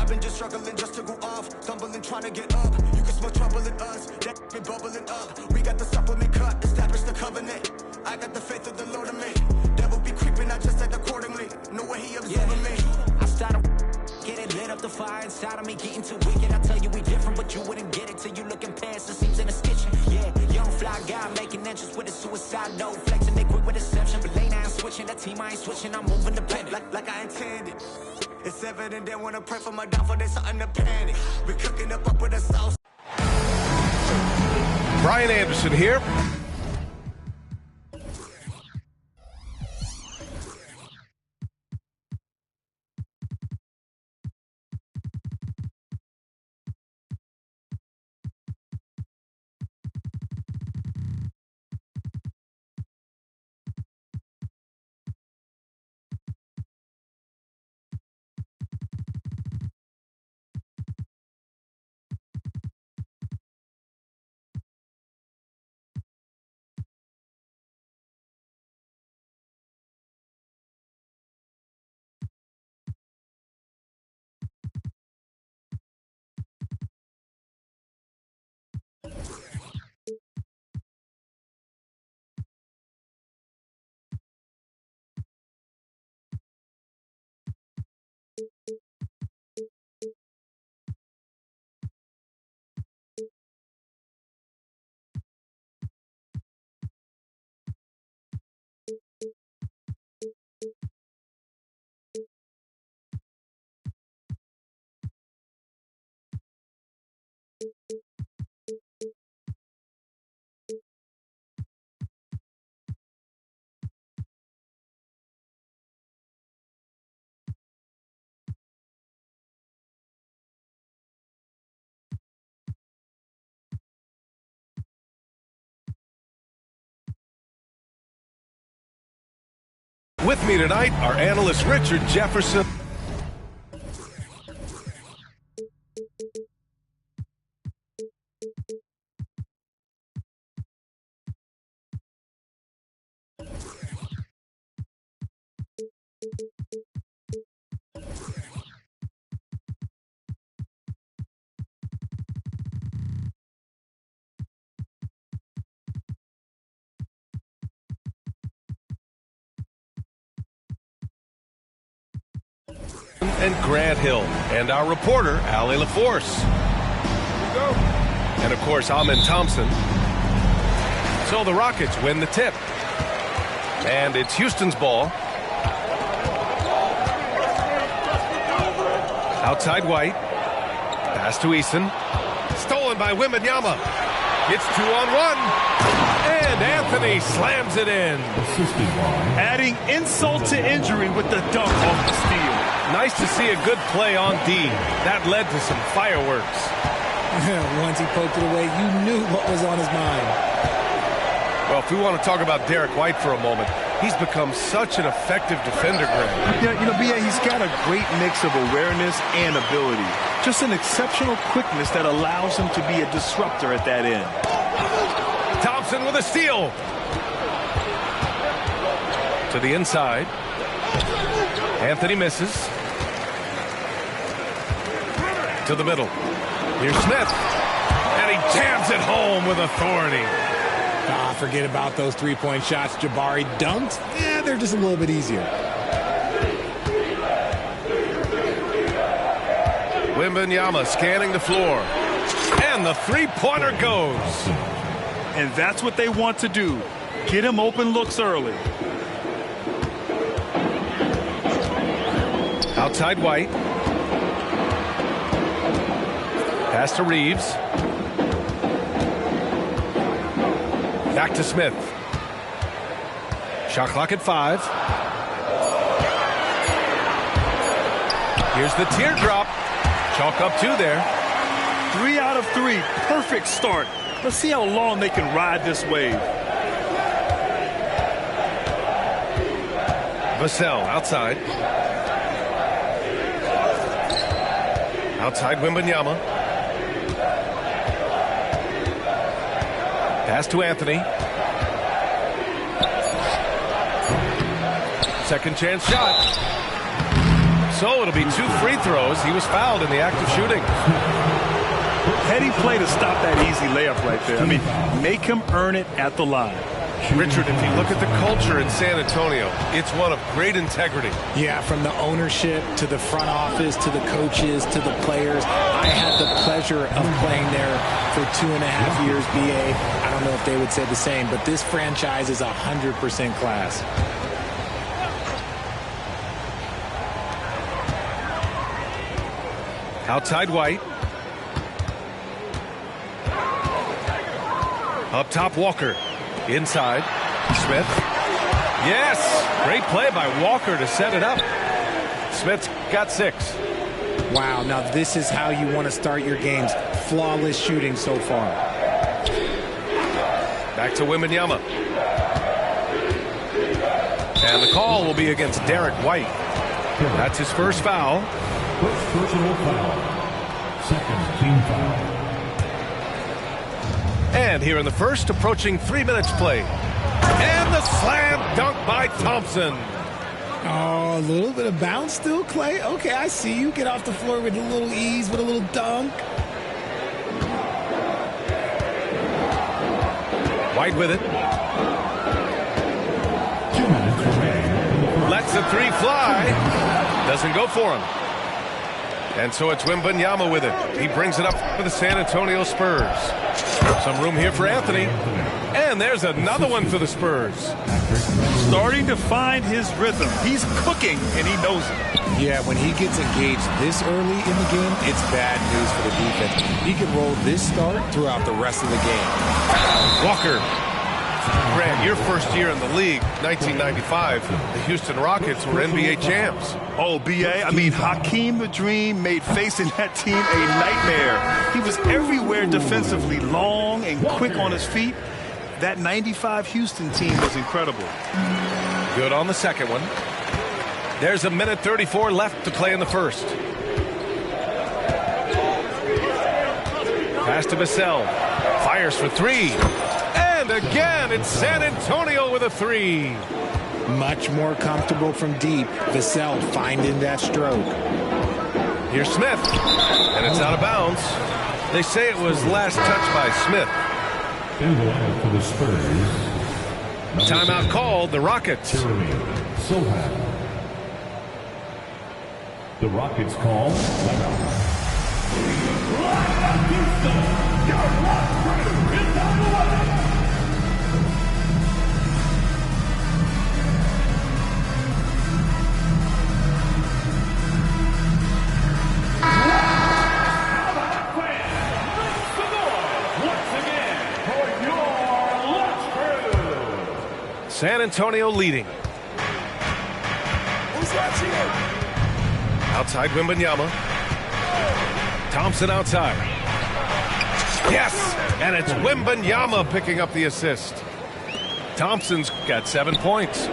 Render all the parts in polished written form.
I've been just struggling just to go off, stumbling, trying to get up. You can smell trouble in us, that been bubbling up. We got the supplement cut, establish the covenant. I got the faith of the Lord in me. Devil be creeping, I just act accordingly. Know where he observing me. I started get it, lit up the fire inside of me, getting too wicked. I tell you we different, but you wouldn't get it till you looking past the seams in the stitching. Yeah, young fly guy making entrance with a suicide note, flexing they quick with deception, but lane I ain't switching. That team I ain't switching, I'm moving the pen like I intended. It's evident they wanna pray for my downfall, there's something to panic. We cooking up with a sauce. Brian Anderson here. With me tonight, our analyst Richard Jefferson. And Grant Hill, and our reporter, Allie LaForce. And of course, Amin Thompson. So the Rockets win the tip. And it's Houston's ball. Outside White. Pass to Eason. Stolen by Wembanyama. Gets 2-on-1. And Anthony slams it in. Adding insult to injury with the dunk off the steal. Nice to see a good play on D. That led to some fireworks. Once he poked it away, you knew what was on his mind. Well, if we want to talk about Derek White for a moment, he's become such an effective defender, Greg. Yeah, B.A., he's got a great mix of awareness and ability. Just an exceptional quickness that allows him to be a disruptor at that end. Thompson with a steal. To the inside. Anthony misses. To the middle. Here's Smith. And he jams it home with authority. Forget about those three-point shots Jabari dunked. Yeah, they're just a little bit easier. Wembanyama scanning the floor. And the three-pointer goes. And that's what they want to do. Get him open looks early. Outside White. Pass to Reeves. Back to Smith. Shot clock at 5. Here's the teardrop. Chalk up 2 there. 3 out of 3. Perfect start. Let's see how long they can ride this wave. Vassell outside. Outside Wembanyama. Pass to Anthony. Second chance shot. So it'll be 2 free throws. He was fouled in the act of shooting. Heady play to stop that easy layup right there. I mean, make him earn it at the line. Richard, if you look at the culture in San Antonio, it's one of great integrity. Yeah, from the ownership to the front office to the coaches to the players. I had the pleasure of playing there for 2.5 years, BA. I don't know if they would say the same, but this franchise is 100% class. Outside White. Up top Walker. Inside. Smith. Yes! Great play by Walker to set it up. Smith's got 6. Wow, now this is how you want to start your games. Flawless shooting so far. Back to Wembanyama. And the call will be against Derek White. That's his first foul. First personal foul. Second team foul. And here in the first, approaching 3 minutes play. And the slam dunk by Thompson. Oh, a little bit of bounce still, Clay. Okay, I see you. Get off the floor with a little ease, with a little dunk. White with it. 2 minutes remaining. Lets the 3 fly. Doesn't go for him. And so it's Wembanyama with it. He brings it up for the San Antonio Spurs. Some room here for Anthony. And there's another one for the Spurs. Starting to find his rhythm. He's cooking, and he knows it. Yeah, when he gets engaged this early in the game, it's bad news for the defense. He can roll this start throughout the rest of the game. Walker. Grant, your first year in the league, 1995, the Houston Rockets were NBA champs. Oh, B.A., I mean, Hakeem the Dream made facing that team a nightmare. He was everywhere defensively, long and quick on his feet. That 95 Houston team was incredible. Good on the second one. There's 1:34 left to play in the first. Pass to Vassell. Fires for 3. And again, it's San Antonio with a 3. Much more comfortable from deep. Vassell finding that stroke. Here's Smith. And it's out of bounds. They say it was last touched by Smith. In the line for the Spurs. Timeout called, the Rockets. Jeremy Sohan. The Rockets call timeout. San Antonio leading. Outside Wembanyama. Thompson outside. Yes! And it's Wembanyama picking up the assist. Thompson's got 7 points.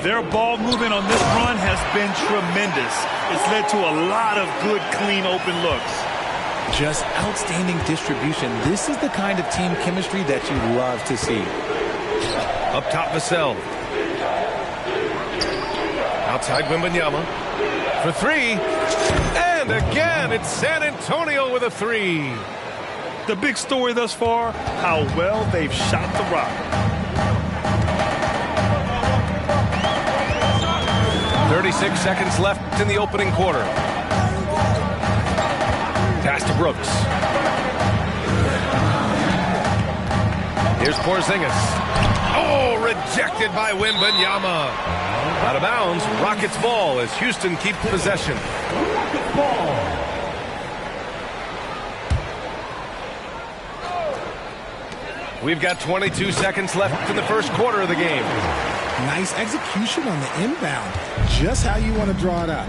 Their ball movement on this run has been tremendous. It's led to a lot of good, clean, open looks. Just outstanding distribution. This is the kind of team chemistry that you love to see. Up top, Vassell. Outside Wembanyama. For 3. And again, it's San Antonio with a 3. The big story thus far, how well they've shot the rock. .36 seconds left in the opening quarter. Pass to Brooks. Here's Porzingis. Oh, rejected by Wembanyama. Out of bounds, Rockets ball as Houston keeps possession. Rockets ball. We've got 22 seconds left in the first quarter of the game. Nice execution on the inbound. Just how you want to draw it up.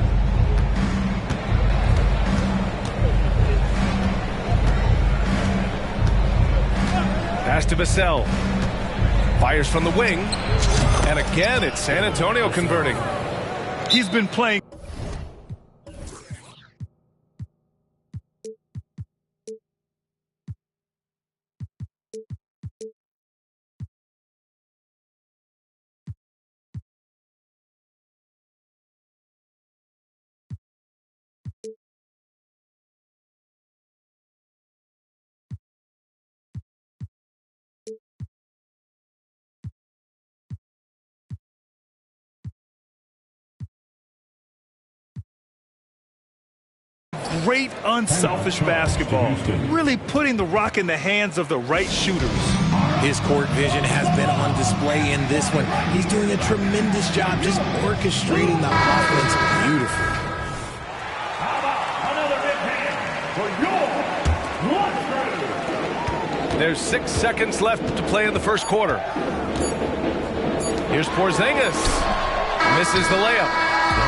Pass to Vassell. Fires from the wing. And again, it's San Antonio converting. He's been playing great unselfish basketball. Really putting the rock in the hands of the right shooters. His court vision has been on display in this one. He's doing a tremendous job just orchestrating the offense beautifully. There's 6 seconds left to play in the first quarter. Here's Porzingis. Misses the layup.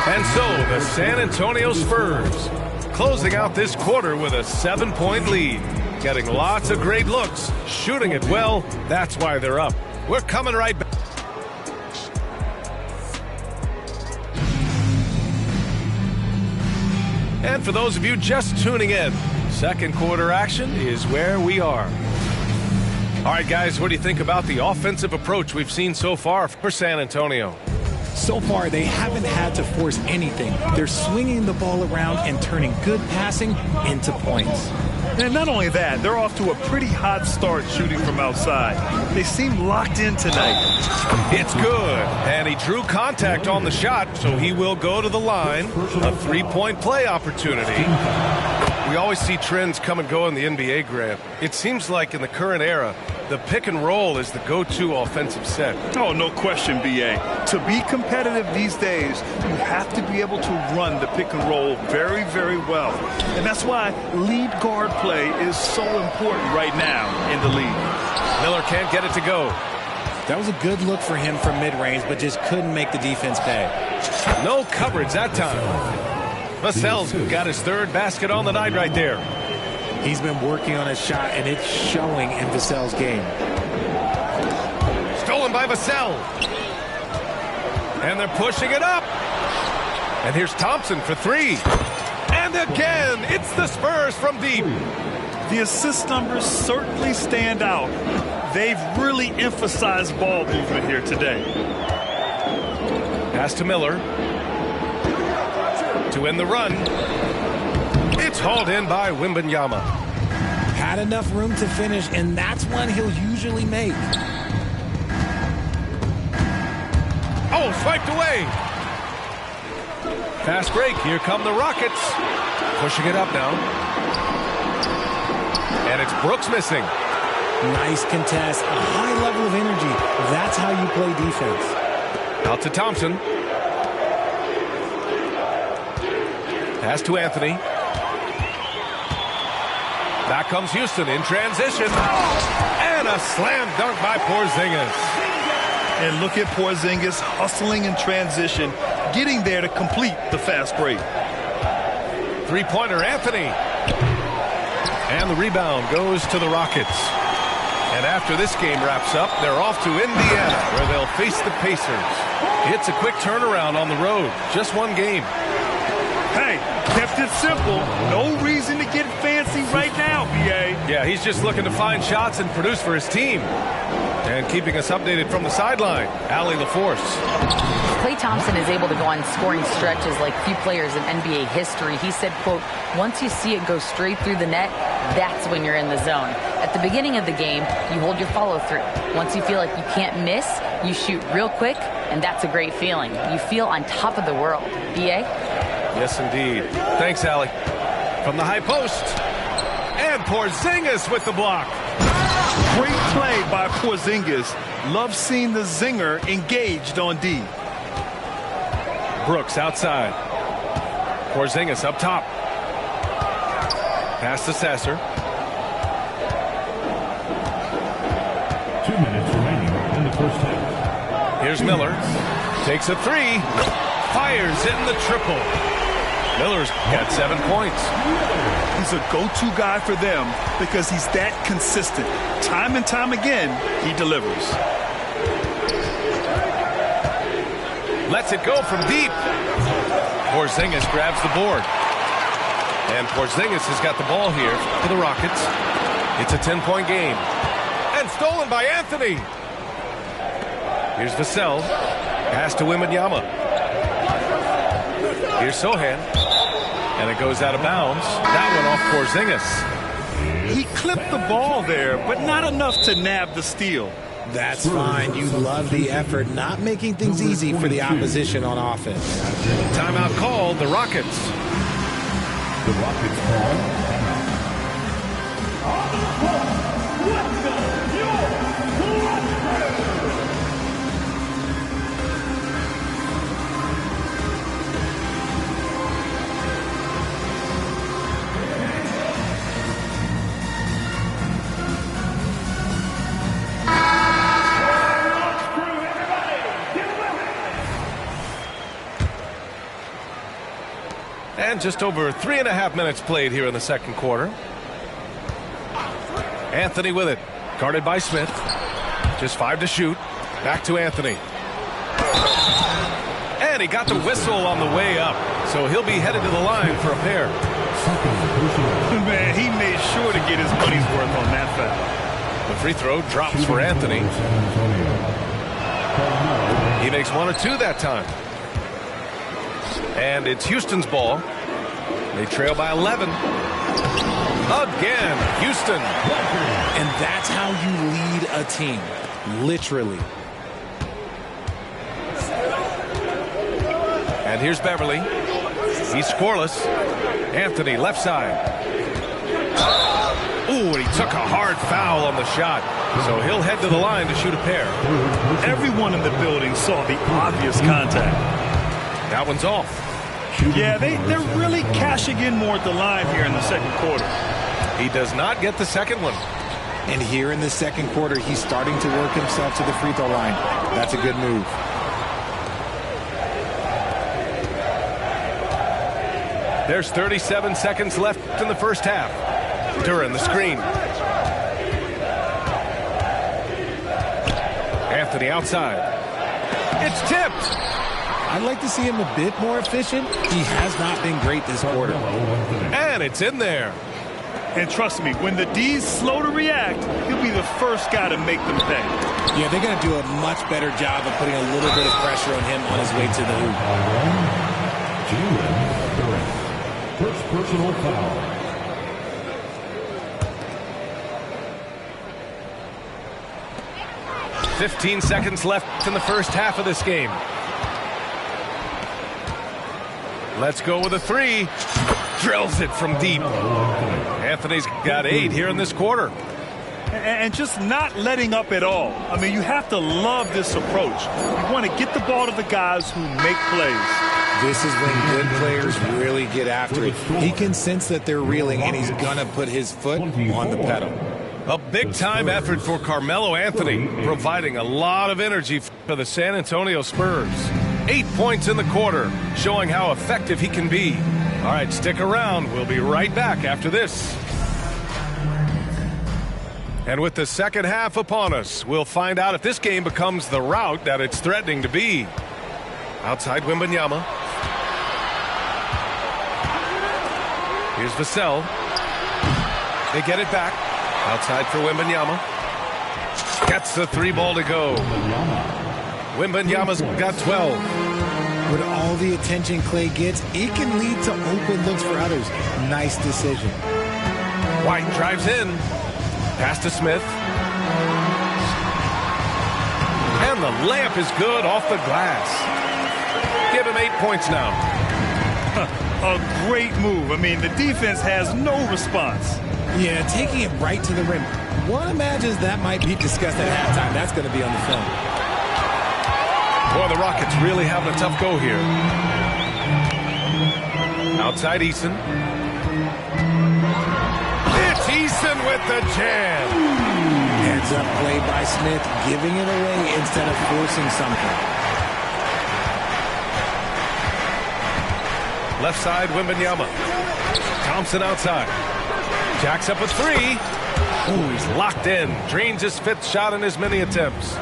And so the San Antonio Spurs closing out this quarter with a 7-point lead. Getting lots of great looks, shooting it well. That's why they're up. We're coming right back. And for those of you just tuning in, second quarter action is where we are. All right, guys, what do you think about the offensive approach we've seen so far for San Antonio? So far, they haven't had to force anything. They're swinging the ball around and turning good passing into points. And not only that, they're off to a pretty hot start shooting from outside. They seem locked in tonight. It's good. And he drew contact on the shot, so he will go to the line. A 3-point play opportunity. We always see trends come and go in the NBA, Grant. It seems like in the current era, the pick and roll is the go-to offensive set. Oh, no question, B.A. To be competitive these days, you have to be able to run the pick and roll very, very well. And that's why lead guard play is so important right now in the league. Miller can't get it to go. That was a good look for him from mid-range, but just couldn't make the defense pay. No coverage that time. Vassell's got his 3rd basket on the night right there. He's been working on his shot, and it's showing in Vassell's game. Stolen by Vassell. And they're pushing it up. And here's Thompson for 3. And again, it's the Spurs from deep. The assist numbers certainly stand out. They've really emphasized ball movement here today. Pass to Miller. To end the run. It's hauled in by Wembanyama. Had enough room to finish, and that's one he'll usually make. Oh, swiped away. Fast break. Here come the Rockets. Pushing it up now. And it's Brooks missing. Nice contest. A high level of energy. That's how you play defense. Out to Thompson. Pass to Anthony. Back comes Houston in transition. And a slam dunk by Porzingis. And look at Porzingis hustling in transition, getting there to complete the fast break. 3-pointer, Anthony. And the rebound goes to the Rockets. And after this game wraps up, they're off to Indiana, where they'll face the Pacers. It's a quick turnaround on the road. Just one game. Hey, kept it simple. No reason to get fancy right now, B.A. Yeah, he's just looking to find shots and produce for his team. And keeping us updated from the sideline, Allie LaForce. Klay Thompson is able to go on scoring stretches like few players in NBA history. He said, quote, once you see it go straight through the net, that's when you're in the zone. At the beginning of the game, you hold your follow-through. Once you feel like you can't miss, you shoot real quick, and that's a great feeling. You feel on top of the world. B.A.? Yes, indeed. Thanks, Allie. From the high post. And Porzingis with the block. Great play by Porzingis. Love seeing the zinger engaged on D. Brooks outside. Porzingis up top. Pass to Sasser. 2 minutes remaining in the first half. Here's Miller. Takes a 3. Fires hitting the triple. Miller's got 7 points. He's a go-to guy for them because he's that consistent. Time and time again, he delivers. Lets it go from deep. Porzingis grabs the board. And Porzingis has got the ball here for the Rockets. It's a 10-point game. And stolen by Anthony. Here's Vassell. Pass to Wembanyama. Here's Sohan. And it goes out of bounds. That one off Porzingis. He clipped the ball there, but not enough to nab the steal. That's fine. You love the effort, not making things easy for the opposition on offense. Timeout called, the Rockets. The Rockets call on the floor, Wendell And just over 3.5 minutes played here in the second quarter. Anthony with it. Guarded by Smith. Just 5 to shoot. Back to Anthony. And he got the whistle on the way up. So he'll be headed to the line for a pair. Man, he made sure to get his money's worth on that foul. The free throw drops for Anthony. He makes 1 or 2 that time. And it's Houston's ball. They trail by 11. Again, Houston. And that's how you lead a team. Literally. And here's Beverly. He's scoreless. Anthony, left side. Ooh, and he took a hard foul on the shot. So he'll head to the line to shoot a pair. Everyone in the building saw the obvious contact. That one's off. Yeah, they're really cashing in more at the line here in the second quarter. He does not get the second one. And here in the second quarter, he's starting to work himself to the free throw line. That's a good move. There's 37 seconds left in the first half. Duran, the screen. Anthony outside. It's tipped. I'd like to see him a bit more efficient. He has not been great this quarter. And it's in there. And trust me, when the D's slow to react, he'll be the first guy to make them pay. Yeah, they're going to do a much better job of putting a little bit of pressure on him on his way to the hoop. Jalen Duran. First personal foul. "15 seconds left in the first half of this game. Let's go with a 3. Drills it from deep. Anthony's got 8 here in this quarter. And just not letting up at all. I mean, you have to love this approach. You want to get the ball to the guys who make plays. This is when good players really get after it. He can sense that they're reeling, and he's going to put his foot on the pedal. A big-time effort for Carmelo Anthony, providing a lot of energy for the San Antonio Spurs. 8 points in the quarter, showing how effective he can be. All right, stick around. We'll be right back after this. And with the second half upon us, we'll find out if this game becomes the rout that it's threatening to be. Outside Wembanyama. Here's Vassell. They get it back. Outside for Wembanyama. Gets the 3 ball to go. Wembanyama's got 12. With all the attention Clay gets, it can lead to open looks for others. Nice decision. White drives in. Pass to Smith. And the layup is good off the glass. Give him 8 points now. A great move. I mean, the defense has no response. Yeah, taking it right to the rim. One imagines that might be discussed at halftime. That's going to be on the film. Boy, the Rockets really having a tough go here. Outside Eason. It's Eason with the jam. Heads up play by Smith, giving it away instead of forcing something. Left side, Wembanyama. Thompson outside. Jacks up a 3. Ooh, he's locked in. Drains his 5th shot in as many attempts.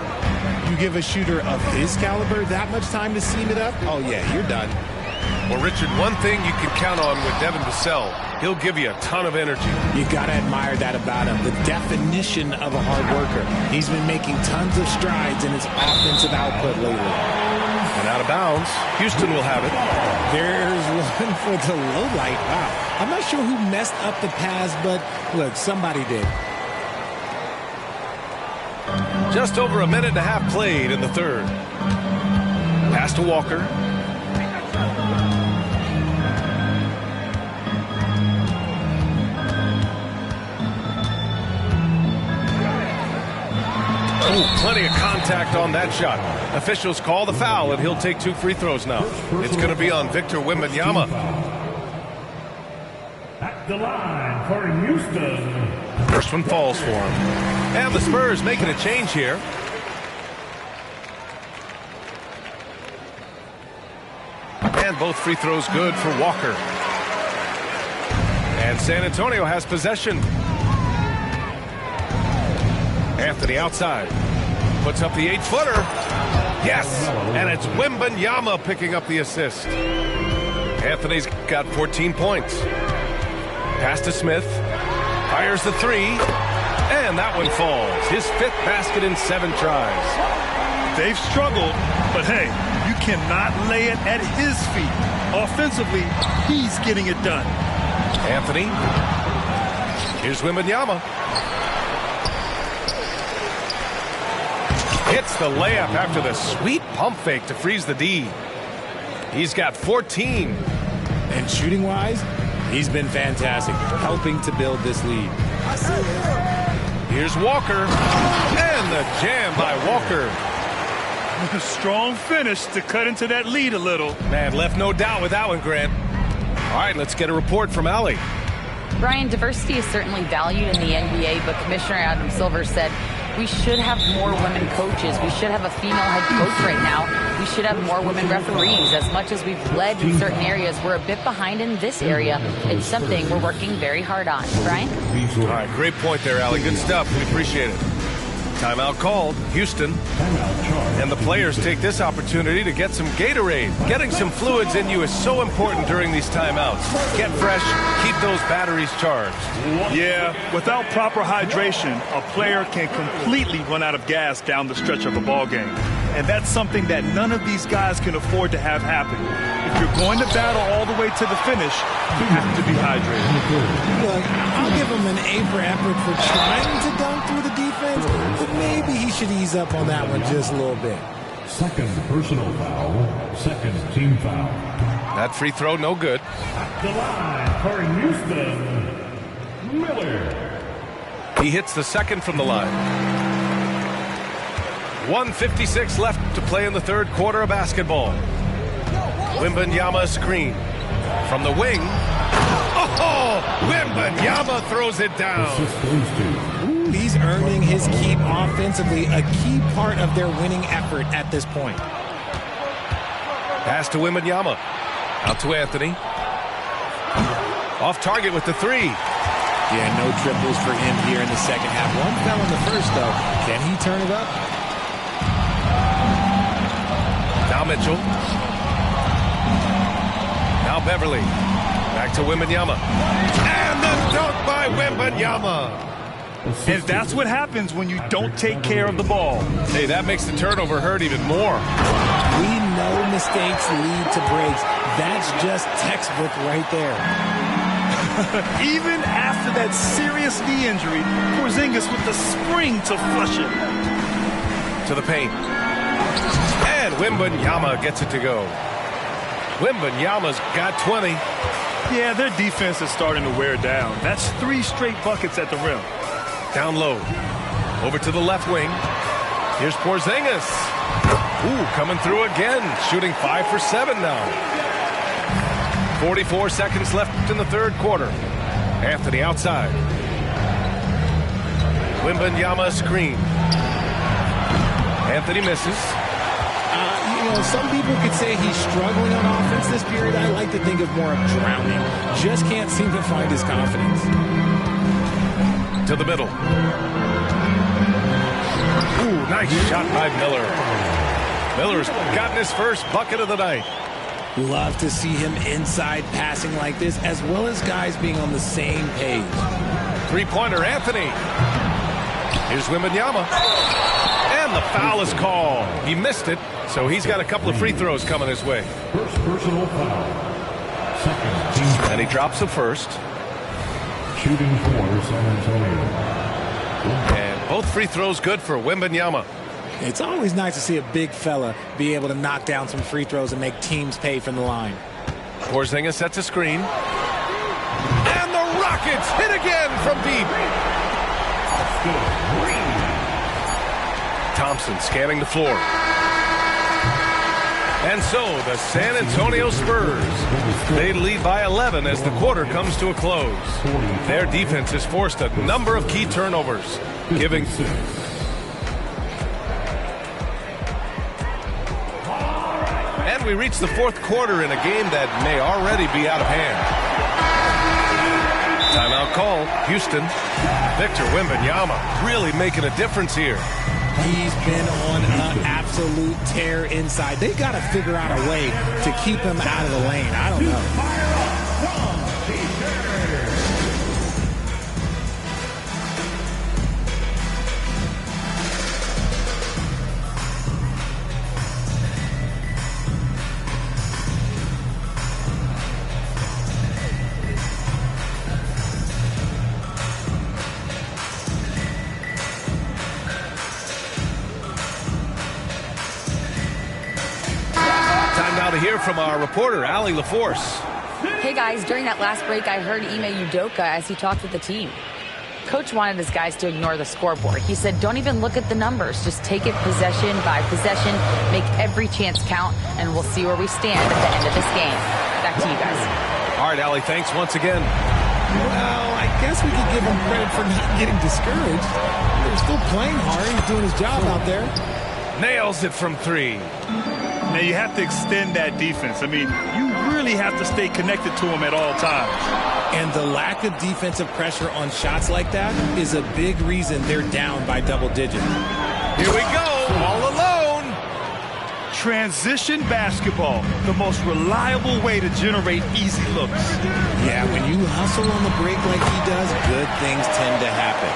You give a shooter of his caliber that much time to seam it up, oh yeah, you're done. Well, Richard, one thing you can count on with Devin Vassell, he'll give you a ton of energy. You got to admire that about him, the definition of a hard worker. He's been making tons of strides in his offensive output lately. And out of bounds, Houston will have it. There's one for the low light. Wow. I'm not sure who messed up the pass, but look, somebody did. Just over a minute and a half played in the third. Pass to Walker. Ooh, plenty of contact on that shot. Officials call the foul, and he'll take 2 free throws now. It's going to be on Victor Wembanyama. At the line for Houston. First one falls for him. And the Spurs making a change here. And both free throws good for Walker. And San Antonio has possession. Anthony outside. Puts up the 8-footer. Yes! And it's Wembanyama picking up the assist. Anthony's got 14 points. Pass to Smith. Fires the 3. And that one falls. His 5th basket in 7 tries. They've struggled, but hey, you cannot lay it at his feet. Offensively, he's getting it done. Anthony. Here's Wembanyama. Hits the layup after the sweet pump fake to freeze the D. He's got 14. And shooting-wise, he's been fantastic, helping to build this lead. Here's Walker. And the jam by Walker. A strong finish to cut into that lead a little. Man, left no doubt with that one, Grant. All right, let's get a report from Allie. Brian, diversity is certainly valued in the NBA, but Commissioner Adam Silver said we should have more women coaches. We should have a female head coach right now. We should have more women referees. As much as we've led in certain areas, we're a bit behind in this area. It's something we're working very hard on. Brian? All right, great point there, Allie. Good stuff. We appreciate it. Timeout called. Houston. And the players take this opportunity to get some Gatorade. Getting some fluids in you is so important during these timeouts. Get fresh. Keep those batteries charged. Yeah, without proper hydration, a player can completely run out of gas down the stretch of a ball game. And that's something that none of these guys can afford to have happen. If you're going to battle all the way to the finish, you have to be hydrated. Look, I'll give him an A for effort for trying to dunk through the defense, but maybe he should ease up on that one just a little bit. Second personal foul, second team foul. That free throw, no good. At the line for Houston, Miller. He hits the second from the line. 1:56 left to play in the third quarter of basketball. Wembanyama screen from the wing. Oh, Wembanyama throws it down. Ooh, he's earning his keep offensively, a key part of their winning effort at this point. Pass to Wembanyama. Out to Anthony. Off target with the 3. Yeah, no triples for him here in the second half. One fell in the first, though. Can he turn it up? Now Mitchell. Now Beverly. Back to Wembanyama. And the dunk by Wembanyama. And that's what happens when you don't take care of the ball. Hey, that makes the turnover hurt even more. We know mistakes lead to breaks. That's just textbook right there. Even after that serious knee injury, Porzingis with the spring to flush it. To the paint. And Wembanyama gets it to go. Wembanyama's got 20. Yeah, their defense is starting to wear down. That's 3 straight buckets at the rim. Down low. Over to the left wing. Here's Porzingis. Ooh, coming through again. Shooting 5 for 7 now. 44 seconds left in the third quarter. Anthony outside. Wembanyama screen. Anthony misses. Some people could say he's struggling on offense this period. I like to think of more of drowning. Just can't seem to find his confidence. To the middle. Ooh, nice shot by Miller. Miller's gotten his first bucket of the night. Love to see him inside passing like this, as well as guys being on the same page. Three-pointer, Anthony. Here's Wembanyama. And the foul is called. He missed it, so he's got a couple of free throws coming his way. First personal foul. Second team. And he drops the first. Shooting for San Antonio. And both free throws good for Wembanyama. It's always nice to see a big fella be able to knock down some free throws and make teams pay from the line. Porzingis sets a screen. And the Rockets hit again from deep. Thompson scanning the floor. And so the San Antonio Spurs, they lead by 11 as the quarter comes to a close. Their defense has forced a number of key turnovers, giving... And we reach the fourth quarter in a game that may already be out of hand. Timeout call, Houston. Victor Wembanyama really making a difference here. He's been on an absolute tear inside. They got to figure out a way to keep him out of the lane. I don't know. To hear from our reporter, Allie LaForce. Hey guys, during that last break, I heard Ime Udoka as he talked with the team. Coach wanted his guys to ignore the scoreboard. He said, don't even look at the numbers. Just take it possession by possession, make every chance count, and we'll see where we stand at the end of this game. Back to you guys. All right, Allie, thanks once again. Well, I guess we could give him credit for not getting discouraged. They're still playing hard. He's doing his job out there. Nails it from three. Now, you have to extend that defense. I mean, you really have to stay connected to him at all times. And the lack of defensive pressure on shots like that is a big reason they're down by double digits. Here we go, all alone. Transition basketball, the most reliable way to generate easy looks. Yeah, when you hustle on the break like he does, good things tend to happen.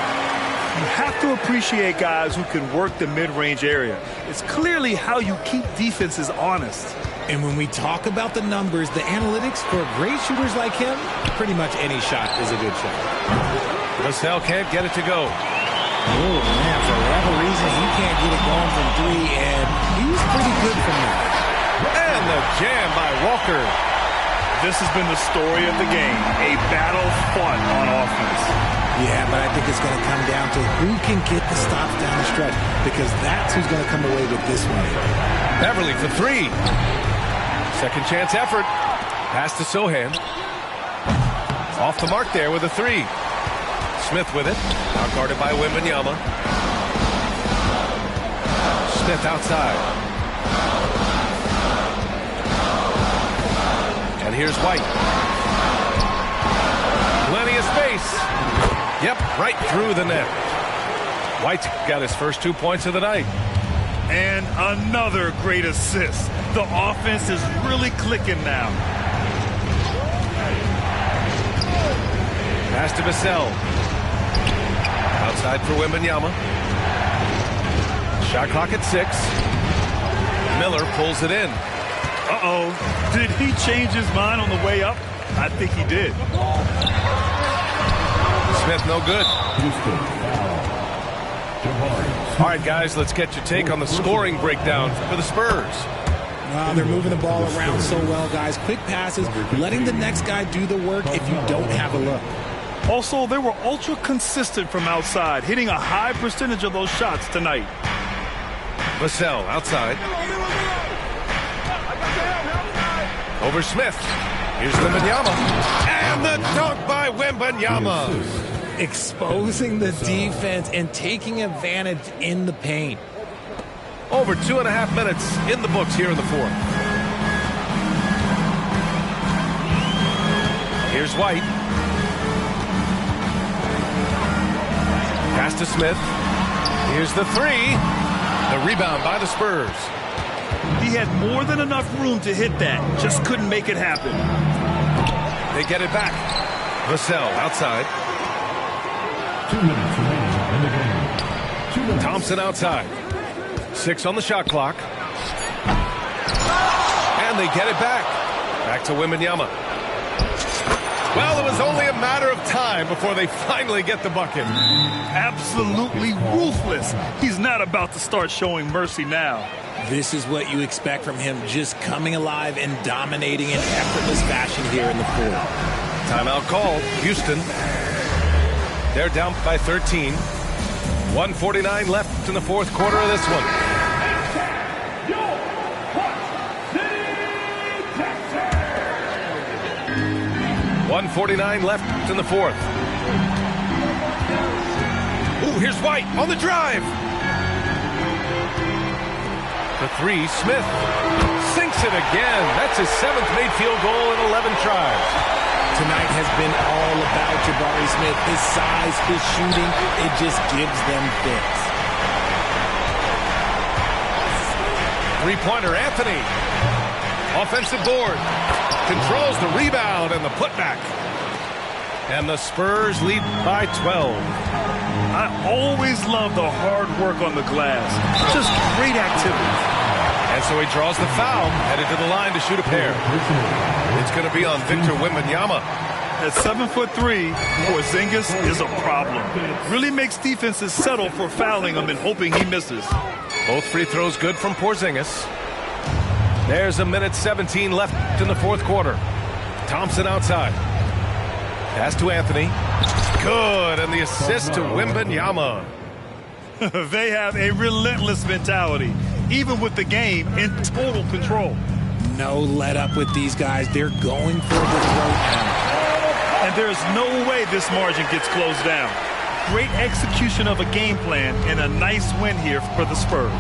You have to appreciate guys who can work the mid-range area. It's clearly how you keep defenses honest. And when we talk about the numbers, the analytics for great shooters like him, pretty much any shot is a good shot. Vassell can't get it to go. Oh, man, for whatever reason, he can't get it going from three, and he's pretty good from that. And the jam by Walker. This has been the story of the game, a battle fought on offense. Yeah, but I think it's going to come down to who can get the stops down the stretch, because that's who's going to come away with this one. Beverly for three. Second chance effort. Pass to Sohan. Off the mark there with a three. Smith with it. Now guarded by Wembanyama. Smith outside. And here's White. Plenty of space. Yep, right through the net. White's got his first 2 points of the night. And another great assist. The offense is really clicking now. Pass to Vassell. Outside for Wembanyama. Shot clock at 6. Miller pulls it in. Uh-oh. Did he change his mind on the way up? I think he did. Smith, no good. All right, guys, let's get your take on the scoring breakdown for the Spurs. They're moving the ball around so well, guys. Quick passes, letting the next guy do the work if you don't have a look. Also, they were ultra consistent from outside, hitting a high percentage of those shots tonight. Vassell outside. Over Smith. Here's Wembanyama. And the dunk by Wembanyama. Exposing the defense and taking advantage in the paint. Over 2.5 minutes in the books here in the fourth. Here's White. Pass to Smith. Here's the three. The rebound by the Spurs. He had more than enough room to hit that. Just couldn't make it happen. They get it back. Vassell outside. 2 minutes remaining in the game. 2 minutes. Thompson outside. 6 on the shot clock. And they get it back. Back to Wembanyama. Well, it was only a matter of time before they finally get the bucket. Absolutely ruthless. He's not about to start showing mercy now. This is what you expect from him, just coming alive and dominating in effortless fashion here in the fourth. Timeout called. Houston. They're down by 13. 1:49 left in the fourth quarter of this one. 1:49 left in the fourth. Ooh, here's White on the drive. The three, Smith sinks it again. That's his 7th made field goal in 11 tries. Tonight has been all about Jabari Smith. His size, his shooting, it just gives them fits. Three-pointer, Anthony. Offensive board. Controls the rebound and the putback. And the Spurs lead by 12. I always love the hard work on the glass. Just great activity. And so he draws the foul, headed to the line to shoot a pair. It's going to be on Victor Wembanyama. At 7'3", Porzingis is a problem. Really makes defenses settle for fouling him and hoping he misses. Both free throws good from Porzingis. There's 1:17 left in the fourth quarter. Thompson outside. Pass to Anthony. Good, and the assist to Wembanyama. They have a relentless mentality, even with the game in total control. No let up with these guys. They're going for the throat now. And there's no way this margin gets closed down. Great execution of a game plan and a nice win here for the Spurs.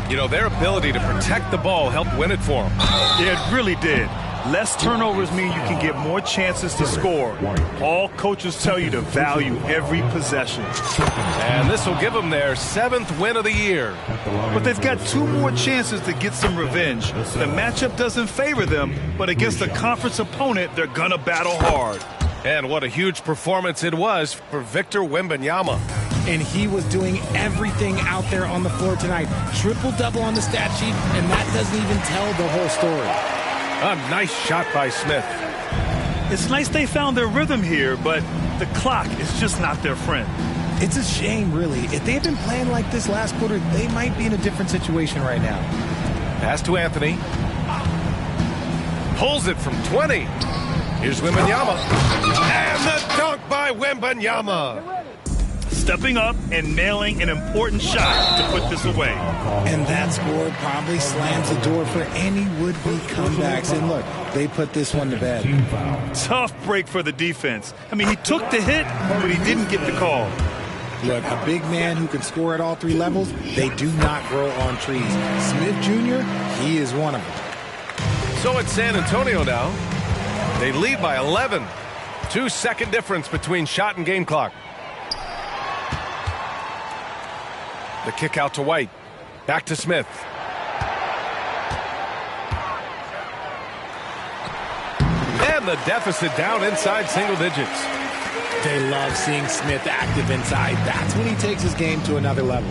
You know, their ability to protect the ball helped win it for them. Yeah, it really did. Less turnovers mean you can get more chances to score. All coaches tell you to value every possession. And this will give them their 7th win of the year. But they've got 2 more chances to get some revenge. The matchup doesn't favor them, but against a conference opponent, they're going to battle hard. And what a huge performance it was for Victor Wembanyama. And he was doing everything out there on the floor tonight. Triple-double on the stat sheet, and that doesn't even tell the whole story. A nice shot by Smith. It's nice they found their rhythm here, but the clock is just not their friend. It's a shame, really. If they had been playing like this last quarter, they might be in a different situation right now. Pass to Anthony. Pulls it from 20. Here's Wembanyama. And the dunk by Wembanyama. Stepping up and nailing an important shot to put this away. And that score probably slams the door for any would-be comebacks. And look, they put this one to bed. Tough break for the defense. I mean, he took the hit, but he didn't get the call. Look, a big man who can score at all 3 levels, they do not grow on trees. Smith Jr., he is one of them. So it's San Antonio now. They lead by 11. 2-second difference between shot and game clock. The kick out to White. Back to Smith. And the deficit down inside single digits. They love seeing Smith active inside. That's when he takes his game to another level.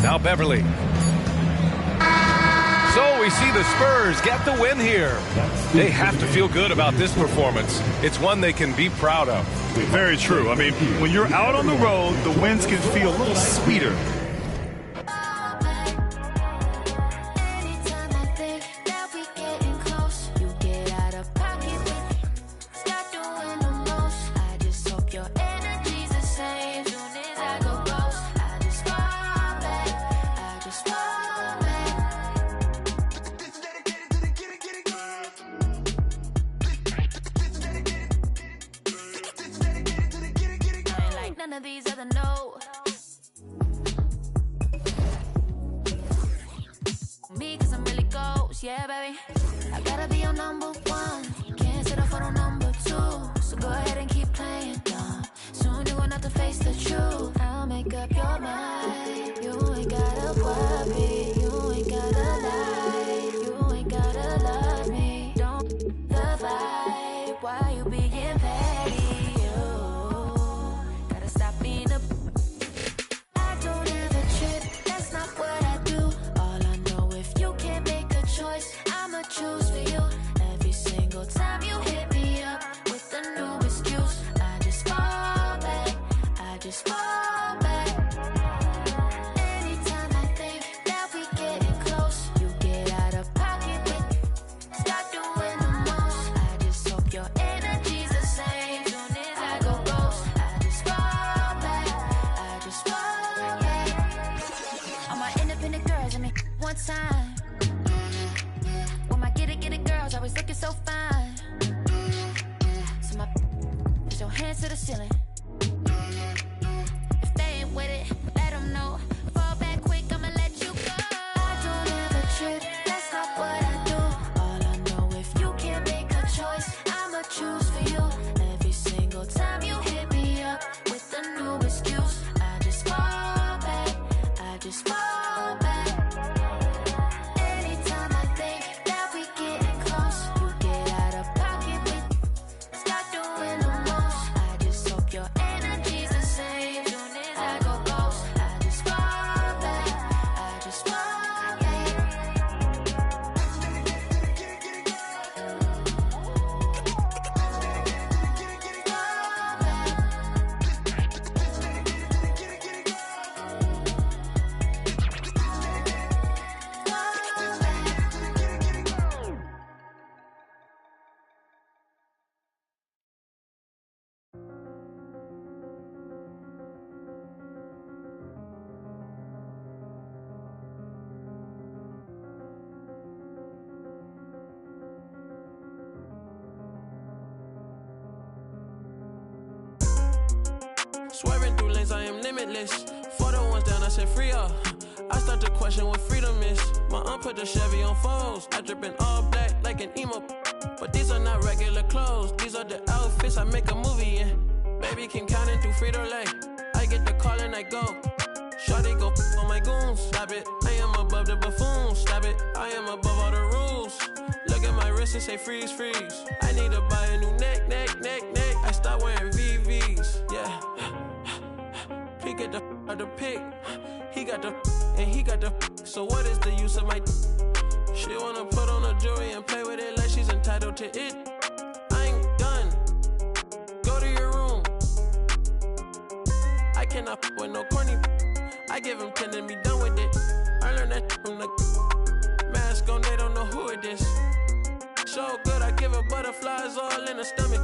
Now Beverly. So we see the Spurs get the win here. They have to feel good about this performance. It's one they can be proud of. Very true. I mean, when you're out on the road, the wins can feel a little sweeter. Yeah, baby, I gotta be your number 1. Can't settle for no number 2. So go ahead and keep playing dumb. Soon you're gonna have to face the truth. I'll make up your mind. You ain't gotta worry. You ain't gotta lie. You ain't gotta love me. Don't the vibe. Why you being petty? You gotta stop being a. I don't ever trip. That's not what I do. All I know, if you can't make a choice, I'ma choose for you. Every single time you hit me up with a new excuse, I just fall back. I just fall back. Anytime I think that we getting close, you get out of pocket with start doing the most. I just hope your energy's the same. Soon as I go Swerving through lanes, I am limitless. For the ones down, I said free up. I start to question what freedom is. My aunt put the Chevy on foes. I drippin' all black like an emo. But these are not regular clothes. These are the outfits I make a movie in. Baby Kim counting through Frito-Lay. I get the call and I go. Shawty go on my goons. Stop it, I am above the buffoons. Stop it, I am above all the rules. Look at my wrist and say freeze, freeze. I need to buy a new neck. I start wearing VVs, yeah. He get the out the pick. He got the and he got the. So what is the use of my? She wanna put on a jewelry and play with it like she's entitled to it. I ain't done. Go to your room. I cannot with no corny. I give him 10 and be done with it. I learned that from the mask on, they don't know who it is. So good, I give her butterflies all in the stomach.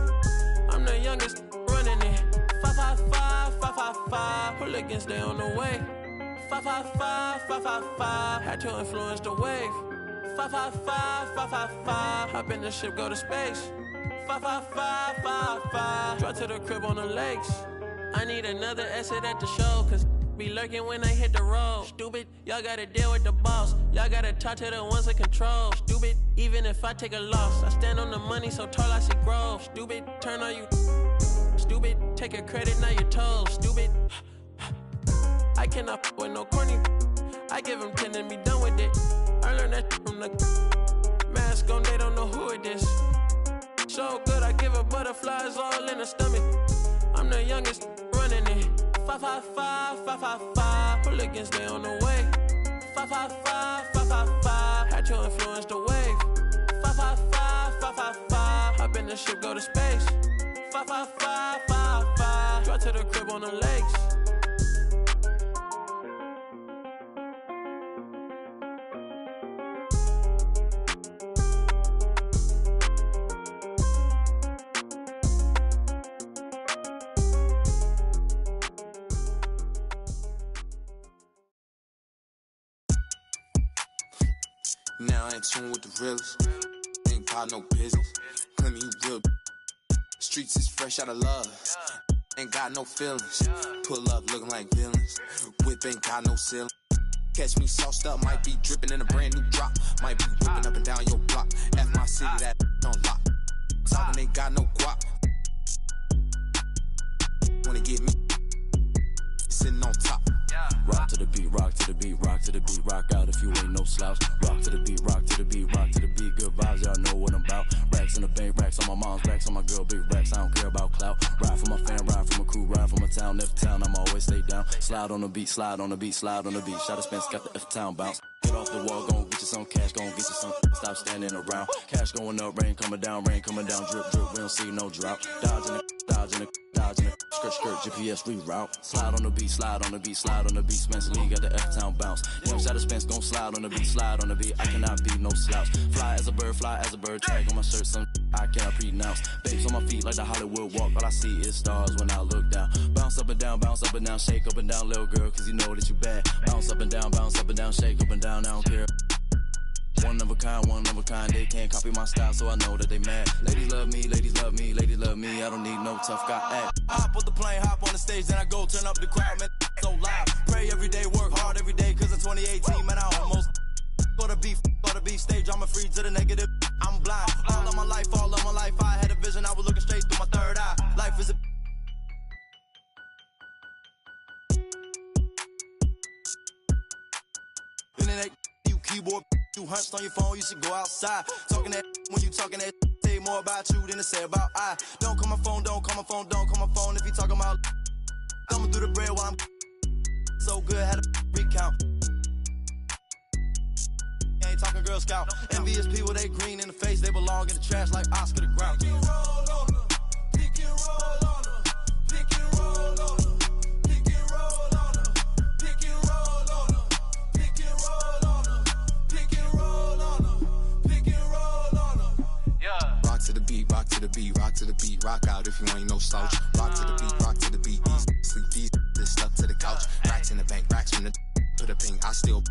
I'm the youngest running it. 555, 555. Hooligans, they on the way. 555, 555. Had to influence the wave. 555, 555. Hop in the ship, go to space. 555, 555. Drive to the crib on the lakes. I need another exit at the show, cause be lurking when I hit the road. Stupid, y'all gotta deal with the boss. Y'all gotta talk to the ones in control. Stupid, even if I take a loss, I stand on the money so tall I see growth. Stupid, turn on you. Stupid, take a credit, now you're told. Stupid, I cannot with no corny. I give him 10 and be done with it. I learned that from the mask on, they don't know who it is. So good, I give her butterflies all in the stomach. I'm the youngest running it. 555, 555. Hooligans, they on the way. 555, 555. Had to influence the wave. 555, 555. Hop in the ship, go to space. 555, 555. Drive to the crib on the lakes. Now I ain't tune with the realest. Ain't got no business. Claim you real. Streets is fresh out of love. Ain't got no feelings. Pull up looking like villains. Whip ain't got no ceiling. Catch me sauced up, might be dripping in a brand new drop. Might be whipping up and down your block. F my city, that on lock. Talking ain't got no guap. Wanna get me sitting on top. Rock to the beat, rock to the beat, rock to the beat, rock out if you ain't no slouch. Rock to the beat, rock to the beat, rock to the beat, good vibes, y'all know what I'm about. Racks in the bank, racks on my mom's, racks on my girl, big racks, I don't care about clout. Ride for my fan, ride for my crew, ride for my town, F-town, I'ma always stay down. Slide on the beat, slide on the beat, slide on the beat. Shot of Spence got the F-town bounce. Get off the wall, gon' get you some cash, gon' get you some. Stop standing around. Cash going up, rain coming down, drip, drip, we don't see no drop. Dodging it, dodging it, dodging it. Skirt, skirt, GPS reroute. Slide on the beat, slide on the beat, slide on the beat. Spence Lee got the F-town bounce. Young shot of Spence gon' slide on the beat, slide on the beat. I cannot be no slouch. Fly as a bird, tag on my shirt, some I cannot pronounce. Babes on my feet like the Hollywood walk. All I see is stars when I look down. Bounce up and down, shake up and down, little girl, cause you know that you bad. Bounce up and down, shake up and down, I don't care. One of a kind, they can't copy my style, so I know that they mad. Ladies love me, ladies love me, ladies love me, I don't need no tough guy act. Hop on the plane, hop on the stage, then I go turn up the crowd, man, so loud. Pray every day, work hard every day, cause in 2018, man, I almost go to beef stage, I'm a free to the negative, I'm blind. All of my life, I had a vision, I was looking straight through my third eye. Life is a internet, you keyboard, you hunched on your phone, you should go outside. Talking that when you talking that, say more about you than to say about I. Don't call my phone, don't call my phone, don't call my phone if you talking about coming through the bread while I'm so good, had a recount. Ain't talking Girl Scout. Envious people, they green in the face, they belong in the trash like Oscar the Grouch. Pick and roll on them, pick and roll on them, pick and roll on them, pick and roll on them, pick and roll on them, pick and roll on them, pick and roll on them, pick and roll on them. Yeah. Rock to the beat, rock to the beat, rock to the beat, rock out if you ain't no slouch. Rock to the beat, easy, sleep easy, just stuck to the couch. Racks in the bank, racks from the put a ping, I still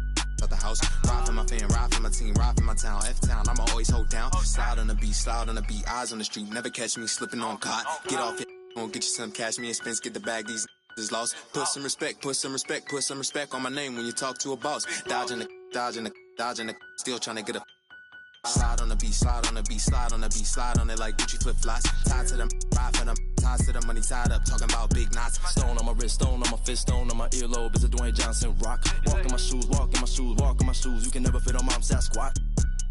out the house. Ride for my fan, ride for my team, ride for my town, F-town, I'ma always hold down. Slide on the beat, eyes on the street, never catch me slipping on cot. Get off it, gon' get you some cash, me and Spence get the bag, these is lost. Put some respect, put some respect, put some respect on my name when you talk to a boss. Dodging the, still trying to get a. Slide on the beat, slide on the beat, slide on the beat, slide on it like Gucci flip-flops. Tied to them, ride for them, ties to the money tied up, talking about big knots. Stone on my wrist, stone on my fist, stone on my earlobe. Is a Dwayne Johnson rock. Walk in my shoes, walk in my shoes, walk in my shoes. You can never fit on mom's Sasquatch.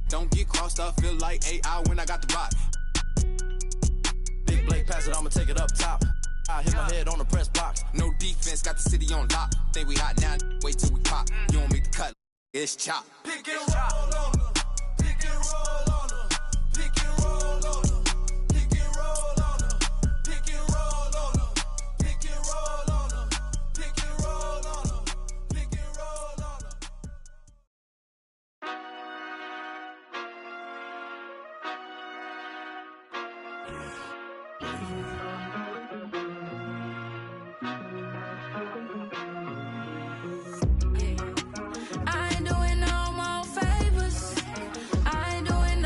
Don't get crossed up, feel like AI when I got the rock. Big Blake pass it, I'ma take it up top. I hit my head on the press box. No defense, got the city on lock. Think we hot now, wait till we pop. You don't make the cut, it's chop. Pick and roll on them. Pick and roll on them. Pick and roll on them. Pick and roll on them. Pick and roll on them. Pick and roll on them. Pick and roll on them. Pick and roll on them. I ain't doing no more favors. I ain't doing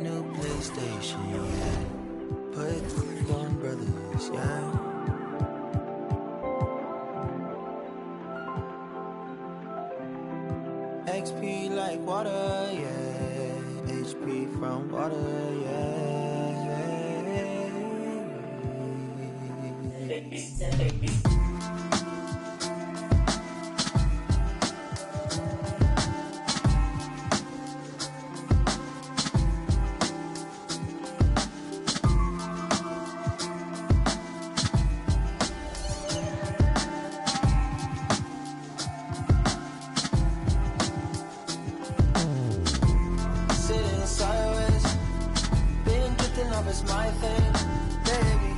new PlayStation, yeah. Put on brothers, yeah. XP like water, yeah. HP from water, yeah. It's my thing, baby.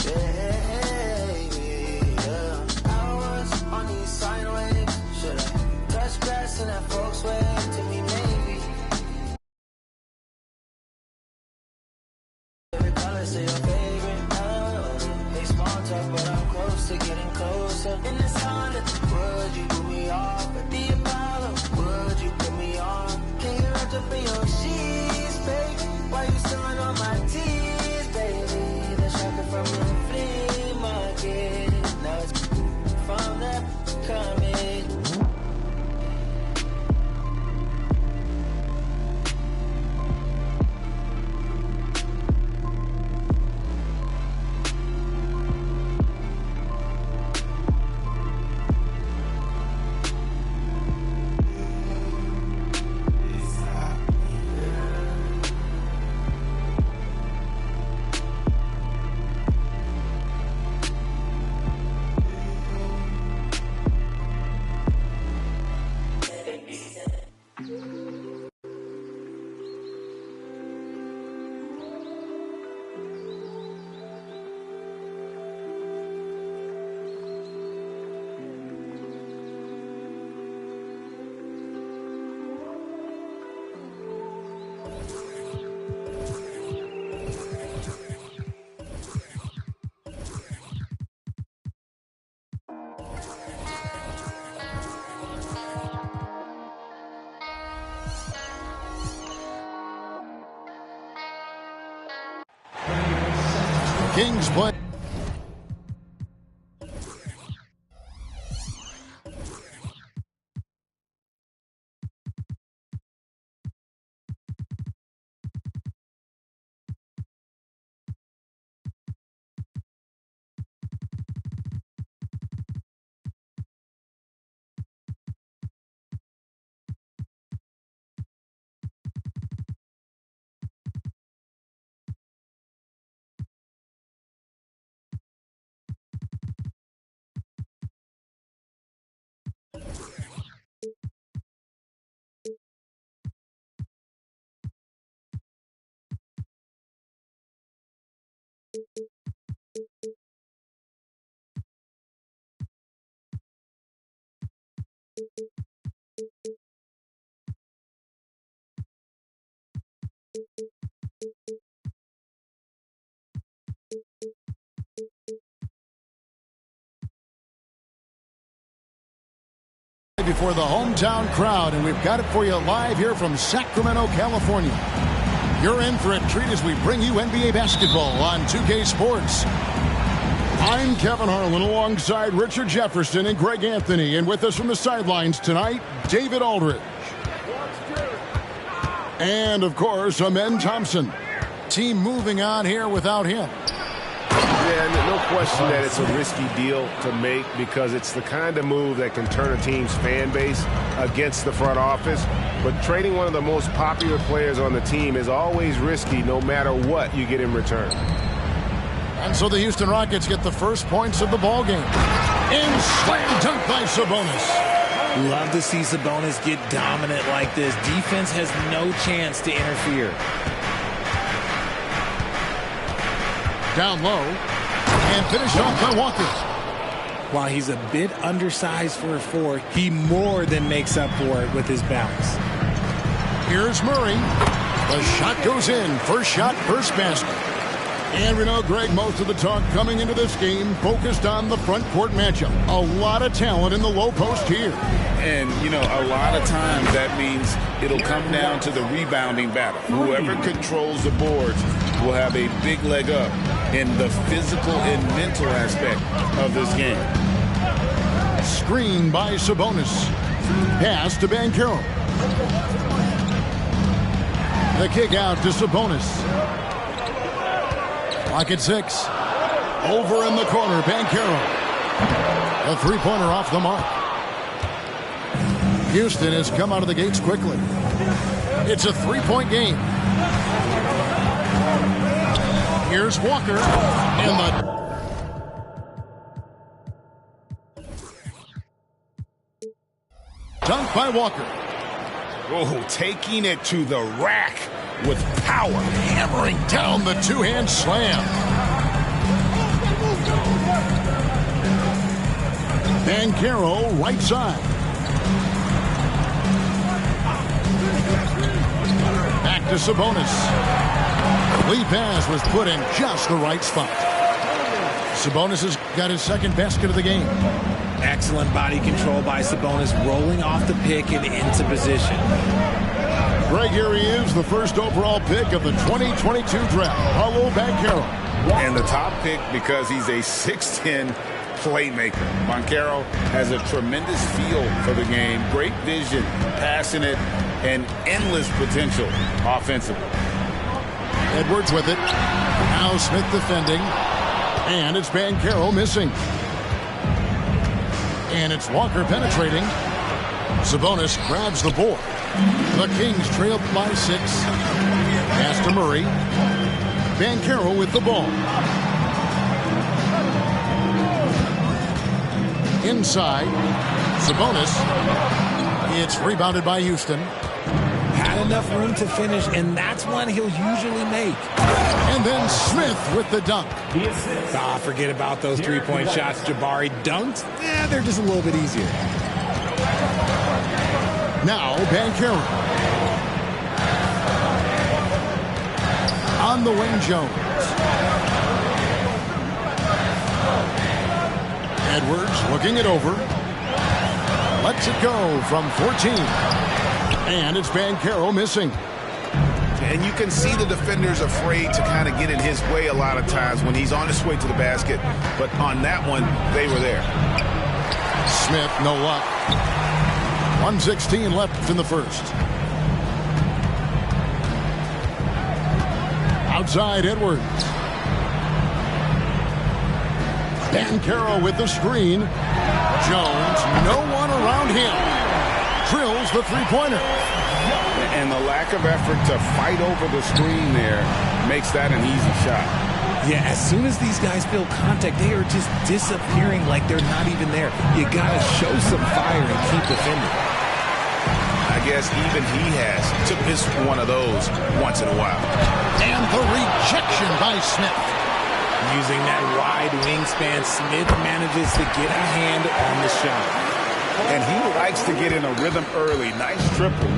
Yeah. I was on these sine waves. Should I touch grass in that Volkswagen? To me, maybe. Favorite color, say your favorite. They small talk, but I'm close to getting closer. In the sun, would you put me off? At the Apollo, would you put me on? Can you wrap up in your sheets, baby? Why you stealing all my tears, baby? The shocker from the flea market. Now it's from that coming. Kings play. Before the hometown crowd, and we've got it for you live here from Sacramento, California. You're in for a treat as we bring you NBA basketball on 2K Sports. I'm Kevin Harlan alongside Richard Jefferson and Greg Anthony, and with us from the sidelines tonight, David Aldridge. And, of course, Amen Thompson. Team moving on here without him. Yeah, no question that it's a risky deal to make because it's the kind of move that can turn a team's fan base against the front office. But trading one of the most popular players on the team is always risky no matter what you get in return. And so the Houston Rockets get the first points of the ballgame. In slam dunk by Sabonis. Love to see Sabonis get dominant like this. Defense has no chance to interfere. Down low, and finished off by Walker. While he's a bit undersized for a 4, he more than makes up for it with his bounce. Here's Murray. The shot goes in. First shot, first basket. And we know, Greg, most of the talk coming into this game focused on the front court matchup. A lot of talent in the low post here. And, you know, a lot of times that means it'll come down to the rebounding battle. Whoever controls the boards will have a big leg up in the physical and mental aspect of this game. Screen by Sabonis. Pass to Banchero. The kick out to Sabonis. Clock at 6. Over in the corner, Banchero. A three-pointer off the mark. Houston has come out of the gates quickly. It's a three-point game. Here's Walker. And the dunk by Walker. Oh, taking it to the rack with power. Hammering down the two-hand slam. Banchero, right side. Back to Sabonis. The lead pass was put in just the right spot. Sabonis has got his second basket of the game. Excellent body control by Sabonis, rolling off the pick and into position. Greg, here he is, the first overall pick of the 2022 draft, Paolo Banchero. And the top pick because he's a 6'10" playmaker. Banchero has a tremendous feel for the game, great vision, passing it, and endless potential offensively. Edwards with it. Now Smith defending. And it's Banchero missing. And it's Walker penetrating. Sabonis grabs the board. The Kings trail by 6. Pass to Murray. Banchero with the ball. Inside. Sabonis. It's rebounded by Houston. Had enough room to finish, and that's one he'll usually make. And then Smith with the dunk. Forget about those three-point shots, Jabari. Dunks, they're just a little bit easier. Now Banchero. On the wing, Jones. Edwards looking it over. Lets it go from 14. And it's Banchero missing. And you can see the defenders afraid to kind of get in his way a lot of times when he's on his way to the basket. But on that one, they were there. Smith, no luck. 1:16 left in the first. Outside, Edwards. Banchero with the screen. Jones, no one around him. Drills the three-pointer. And the lack of effort to fight over the screen there makes that an easy shot. Yeah, as soon as these guys feel contact, they are just disappearing like they're not even there. You got to show some fire and keep defending. I guess even he has to miss one of those once in a while. And the rejection by Smith. Using that wide wingspan, Smith manages to get a hand on the shot. And he likes to get in a rhythm early. Nice triple.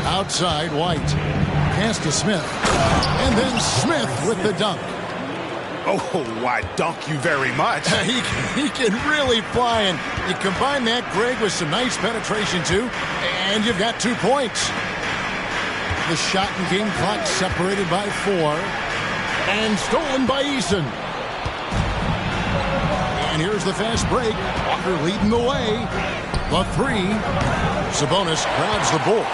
Outside, White. Pass to Smith. And then Smith with the dunk. Oh, why dunk you very much. He can really fly. And you combine that, Greg, with some nice penetration, too. And you've got 2 points. The shot and game clock separated by 4. And stolen by Eason. And here's the fast break. Walker leading the way. The 3. Sabonis grabs the ball.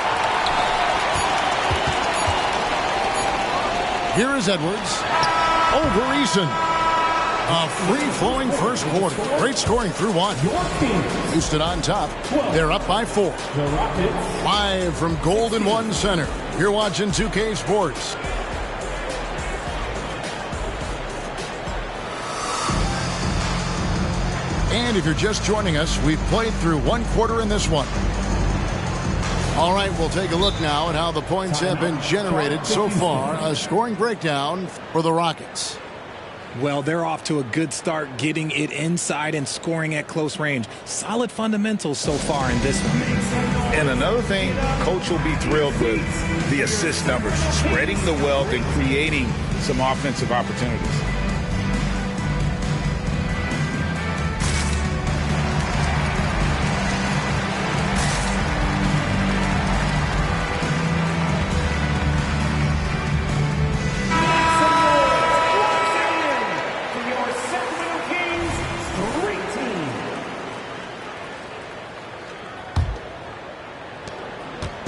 Here is Edwards. Over Eason. A free-flowing first quarter. Great scoring through 1. Houston on top. They're up by 4. Live from Golden One Center. You're watching 2K Sports. And if you're just joining us, we've played through 1 quarter in this one. All right, we'll take a look now at how the points have been generated so far. A scoring breakdown for the Rockets. Well, they're off to a good start, getting it inside and scoring at close range. Solid fundamentals so far in this one. And another thing coach will be thrilled with, the assist numbers, spreading the wealth and creating some offensive opportunities.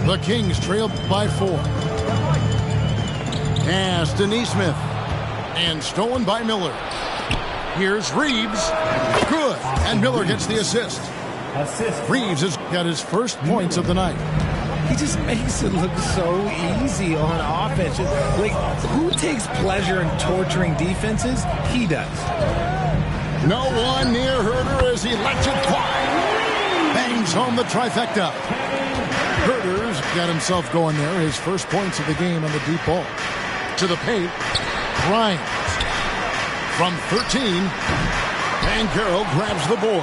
The Kings trailed by 4. Pass to Neesmith. And stolen by Miller. Here's Reeves. Good. And Miller gets the assist. Reeves has got his first points of the night. He just makes it look so easy on offense. Like, who takes pleasure in torturing defenses? He does. No one near Herder as he lets it fly. Bangs home the trifecta. Herder's got himself going there. His first points of the game on the deep ball. To the paint. Grimes. From 13. Banchero grabs the board.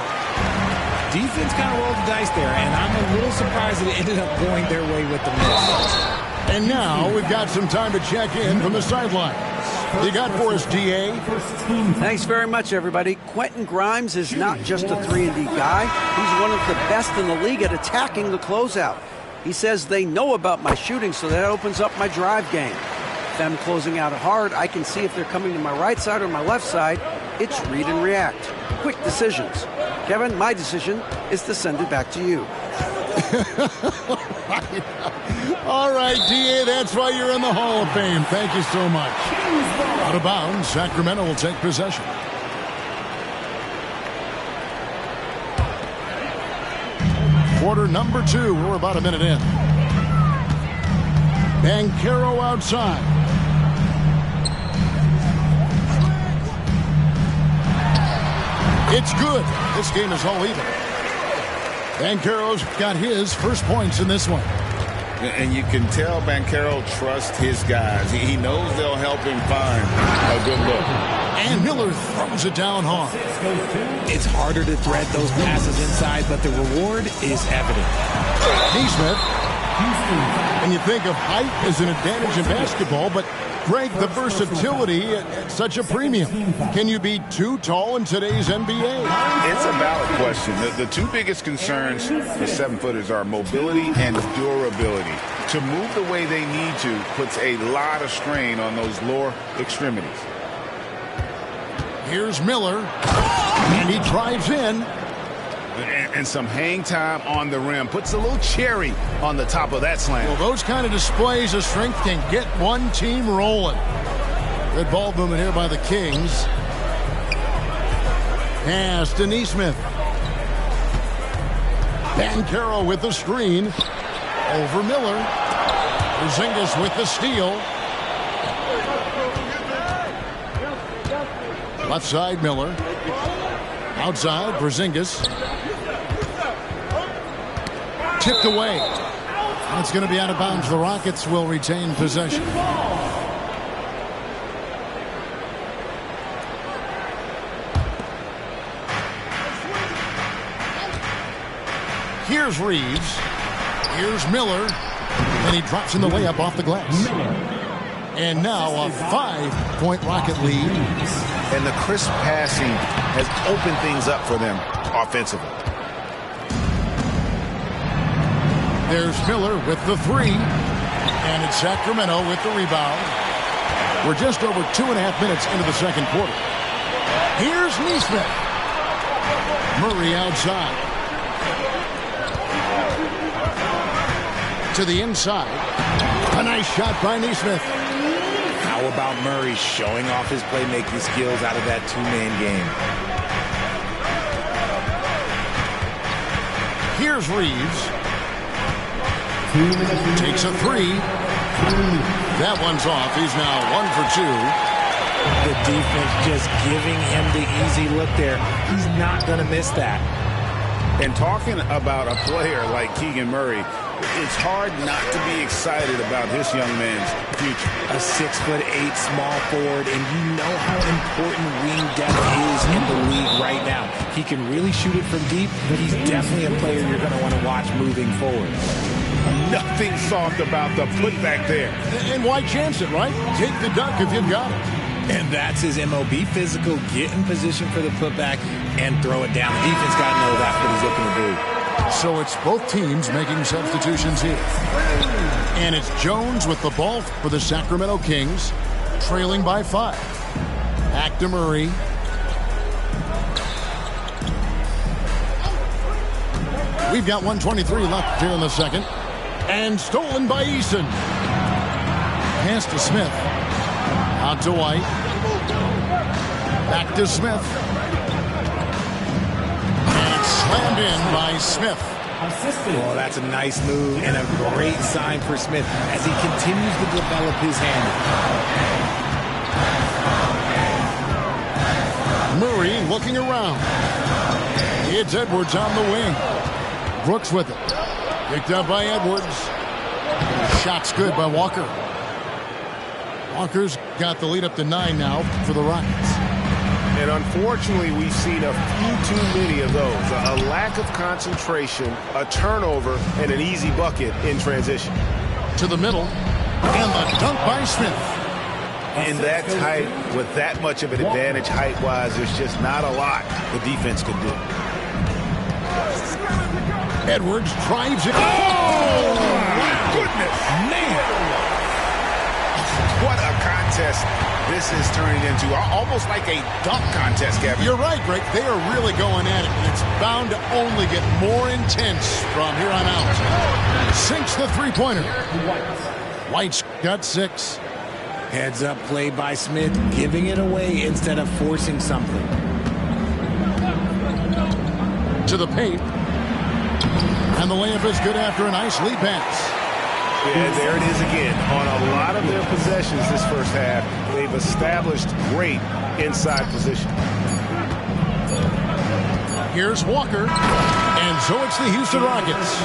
Defense kind of rolled the dice there, and I'm a little surprised that it ended up going their way with the miss. And now we've got some time to check in from the sideline. You got for us, DA? Thanks very much, everybody. Quentin Grimes is not just a 3-and-D guy. He's one of the best in the league at attacking the closeout. He says they know about my shooting, so that opens up my drive game. If I'm closing out hard, I can see if they're coming to my right side or my left side. It's read and react. Quick decisions. Kevin, my decision is to send it back to you. All right, DA, that's why you're in the Hall of Fame. Thank you so much. Out of bounds, Sacramento will take possession. Quarter number 2. We're about a minute in. Banchero outside. It's good. This game is all even. Banchero's got his first points in this one. And you can tell Banchero trusts his guys. He knows they'll help him find a good look. And Miller throws it down hard. It's harder to thread those passes inside, but the reward is evident. Neesmith. And you think of height as an advantage in basketball, but Greg, the versatility at such a premium. Can you be too tall in today's NBA? It's a valid question. The two biggest concerns for 7-footers are mobility and durability. To move the way they need to puts a lot of strain on those lower extremities. Here's Miller, and he drives in. And some hang time on the rim. Puts a little cherry on the top of that slam. Well, those kind of displays of strength can get one team rolling. Good ball movement here by the Kings. Pass to Neesmith. Banchero with the screen. Over Miller. Porzingis with the steal. Left side, Miller. Outside, Porzingis. Tipped away. And it's going to be out of bounds. The Rockets will retain possession. Here's Reeves. Here's Miller. And he drops in the layup off the glass. And now a 5-point Rocket lead. And the crisp passing has opened things up for them offensively. There's Miller with the 3. And it's Sacramento with the rebound. We're just over 2.5 minutes into the second quarter. Here's Neesmith. Murray outside. To the inside. A nice shot by Neesmith. How about Murray showing off his playmaking skills out of that two-man game? Here's Reeves. Takes a 3. That one's off. He's now 1 for 2. The defense just giving him the easy look there. He's not going to miss that. And talking about a player like Keegan Murray, It's hard not to be excited about this young man's future. A 6'8" small forward, and you know how important wing depth is in the league right now. He can really shoot it from deep, but he's definitely a player you're going to want to watch moving forward. Nothing soft about the putback there. And why chance it, right? Take the dunk if you've got it. And that's his MO. Be physical, get in position for the putback, and throw it down. The defense got to know that's what he's looking to do. So it's both teams making substitutions here. And it's Jones with the ball for the Sacramento Kings, trailing by 5. Back to Murray. We've got 1:23 left here in the second. And stolen by Eason. Pass to Smith. Out to White. Back to Smith. And slammed in by Smith. Well, that's a nice move and a great sign for Smith as he continues to develop his handle. Murray looking around. It's Edwards on the wing. Brooks with it. Picked up by Edwards. Shot's good by Walker. Walker's got the lead up to 9 now for the Rockets. And unfortunately, we've seen a few too many of those. A lack of concentration, a turnover, and an easy bucket in transition. To the middle. And the dunk by Smith. And that height, with that much of an advantage height-wise, there's just not a lot the defense could do. Edwards drives it. Oh, my goodness. Man. What a contest this is turning into. Almost like a dunk contest, Kevin. You're right, Greg. They are really going at it. And it's bound to only get more intense from here on out. Sinks the three-pointer. White's got 6. Heads up play by Smith, giving it away instead of forcing something. To the paint. And the layup is good after a nice lead pass. Yeah, there it is again. On a lot of their possessions this first half, they've established great inside position. Here's Walker. And so it's the Houston Rockets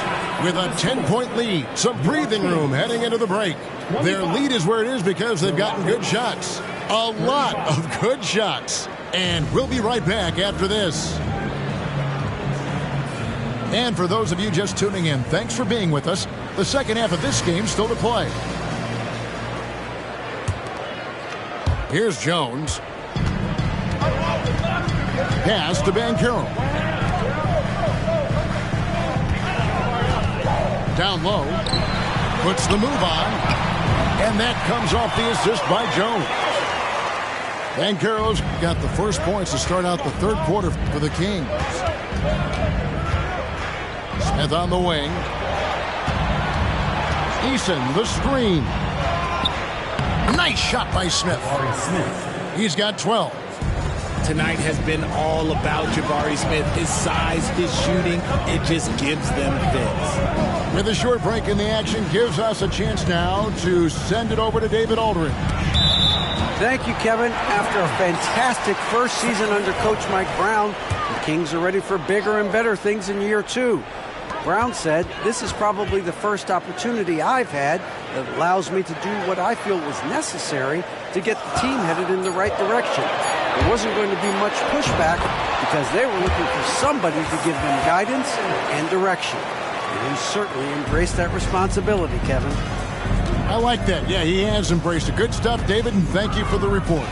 with a 10-point lead. Some breathing room heading into the break. Their lead is where it is because they've gotten good shots. A lot of good shots. And we'll be right back after this. And for those of you just tuning in, thanks for being with us. The second half of this game still to play. Here's Jones. Pass to Banchero. Down low. Puts the move on. And that comes off the assist by Jones. Banchero's got the first points to start out the third quarter for the Kings. Smith on the wing. Eason, the screen. Nice shot by Smith. He's got 12. Tonight has been all about Jabari Smith. His size, his shooting, it just gives them fits. With a short break in the action, gives us a chance now to send it over to David Aldridge. Thank you, Kevin. After a fantastic first season under Coach Mike Brown, the Kings are ready for bigger and better things in year 2. Brown said, "This is probably the first opportunity I've had that allows me to do what I feel was necessary to get the team headed in the right direction. There wasn't going to be much pushback because they were looking for somebody to give them guidance and direction." And he certainly embraced that responsibility, Kevin. I like that. Yeah, he has embraced it. Good stuff, David, and thank you for the report.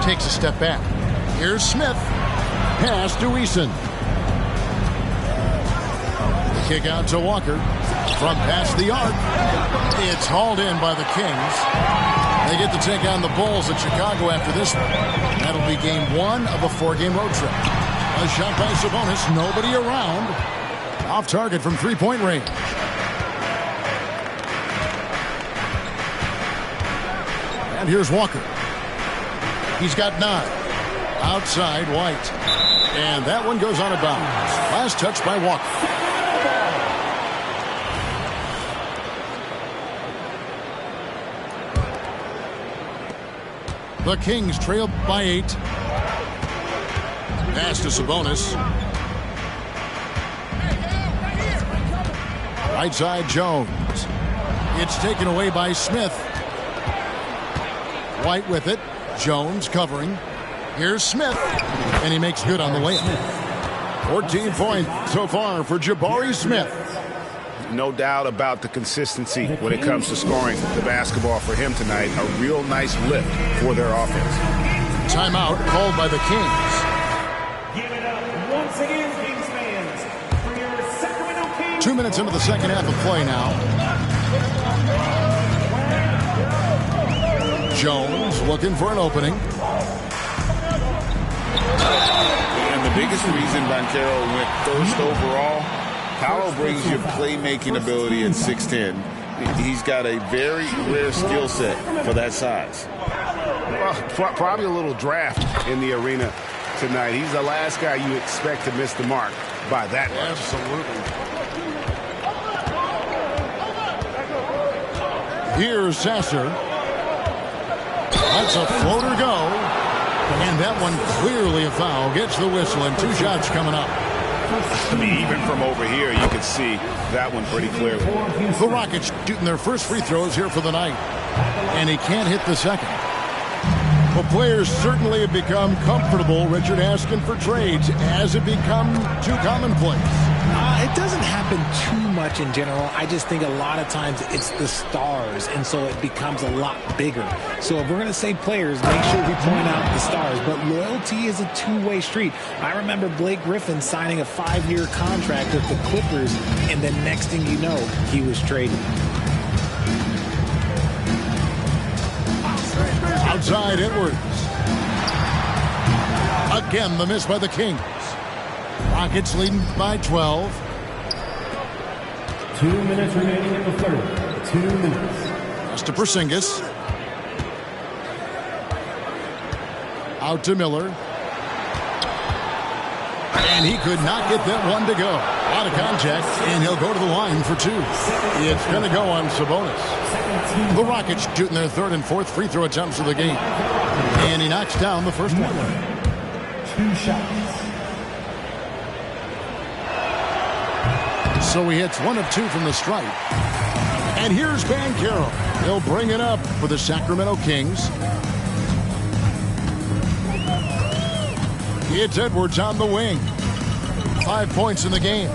Takes a step back. Here's Smith. Pass to Eason. Kick out to Walker from past the arc. It's hauled in by the Kings. They get to take on the Bulls at Chicago after this one. That'll be game 1 of a 4-game road trip. A shot by Sabonis. Nobody around. Off target from three-point range. And here's Walker. He's got 9. Outside, White. And that one goes out of bounds. Last touch by Walker. The Kings trail by 8. Pass to Sabonis. Right side, Jones. It's taken away by Smith. White with it. Jones covering. Here's Smith. And he makes good on the layup. 14 points so far for Jabari Smith. No doubt about the consistency when it comes to scoring the basketball for him tonight. A real nice lift for their offense. Timeout called by the Kings. Give it up once again, Kings fans, for your Sacramento Kings. 2 minutes into the second half of play now. Jones looking for an opening. And the biggest reason Banchero went first overall, Paolo brings you playmaking ability at 6'10". He's got a very rare skill set for that size. Well, probably a little draft in the arena tonight. He's the last guy you expect to miss the mark by that much. Absolutely. Here's Sasser. That's a floater go. And that one clearly a foul. Gets the whistle and 2 shots coming up. I mean, even from over here, you can see that one pretty clearly. The Rockets shooting their first free throws here for the night. And he can't hit the second. Well, players certainly have become comfortable, Richard, asking for trades. Has it become too commonplace? It doesn't happen too much in general. I just think a lot of times it's the stars, and so it becomes a lot bigger. So if we're going to say players, make sure we point out the stars. But loyalty is a two-way street. I remember Blake Griffin signing a 5-year contract with the Clippers, and the next thing you know, he was traded. Outside Edwards. Again, the miss by the Kings. Rockets leading by 12. 2 minutes remaining in the third. 2 minutes. Pass to Porzingis. Out to Miller. And he could not get that one to go. Out of contact, and he'll go to the line for 2. It's going to go on Sabonis. The Rockets shooting their third and fourth free throw attempts of the game. And he knocks down the first one. 2 shots. So he hits 1 of 2 from the stripe. And here's Banchero. He'll bring it up for the Sacramento Kings. It's Edwards on the wing. 5 points in the game.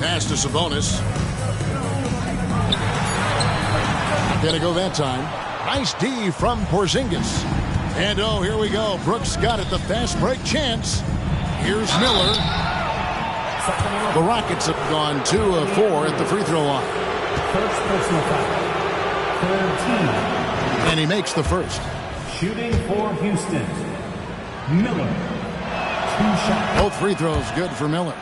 Pass to Sabonis. Gonna go that time. Nice D from Porzingis. And oh, here we go. Brooks got it. The fast break chance. Here's Miller. The Rockets have gone 2 of 4 at the free throw line. First personal foul. 13. And he makes the first. Shooting for Houston. Miller. 2 shots. Both free throws good for Miller.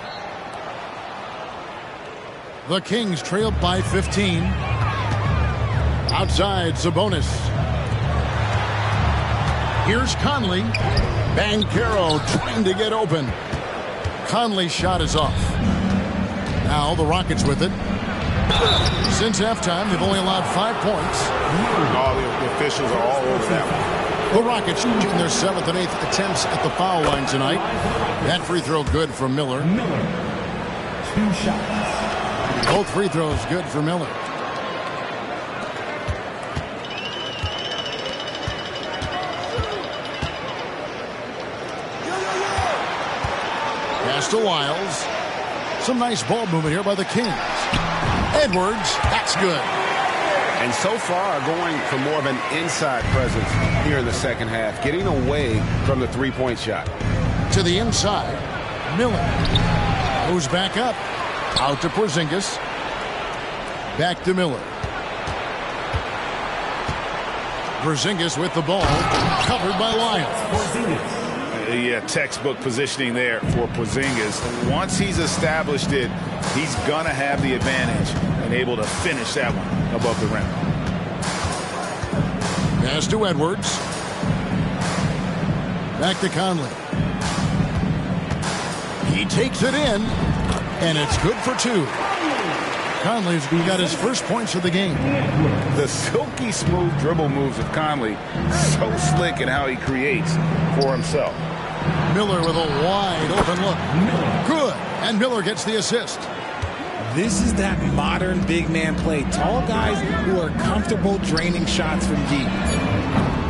The Kings trail by 15. Outside, Sabonis. Here's Conley. Banchero trying to get open. Conley's shot is off. Now the Rockets with it. Since halftime, they've only allowed 5 points. All the officials are all over that one. The Rockets shooting their 7th and 8th attempts at the foul line tonight. That free throw good from Miller. 2 shots. Both free throws good for Miller. Pass to Wiles. Some nice ball movement here by the Kings. Edwards, that's good. And so far, going for more of an inside presence here in the second half, getting away from the three-point shot. To the inside, Miller goes back up. Out to Porzingis. Back to Miller. Porzingis with the ball, covered by Lyons. Yeah, textbook positioning there for Porzingis. Once he's established it, he's going to have the advantage and able to finish that one above the rim. Pass to Edwards. Back to Conley. He takes it in, and it's good for 2. Conley's got his first points of the game. The silky smooth dribble moves of Conley, so slick in how he creates for himself. Miller with a wide open look. Good. And Miller gets the assist. This is that modern big man play. Tall guys who are comfortable draining shots from deep.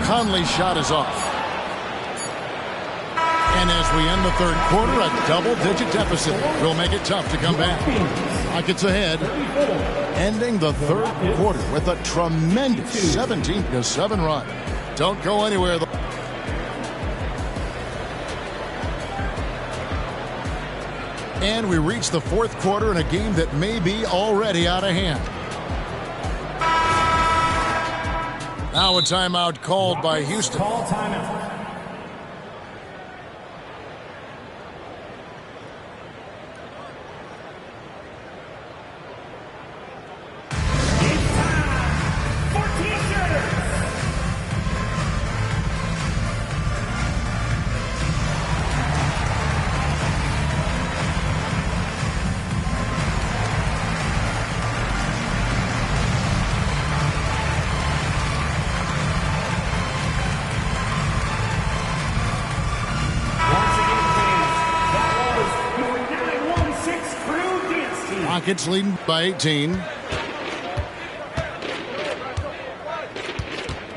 Conley's shot is off. And as we end the third quarter, a double-digit deficit will make it tough to come back. Rockets ahead, ending the third quarter with a tremendous 17-7 run. Don't go anywhere. And we reach the fourth quarter in a game that may be already out of hand. Now a timeout called by Houston. Call timeout. Rockets leading by 18.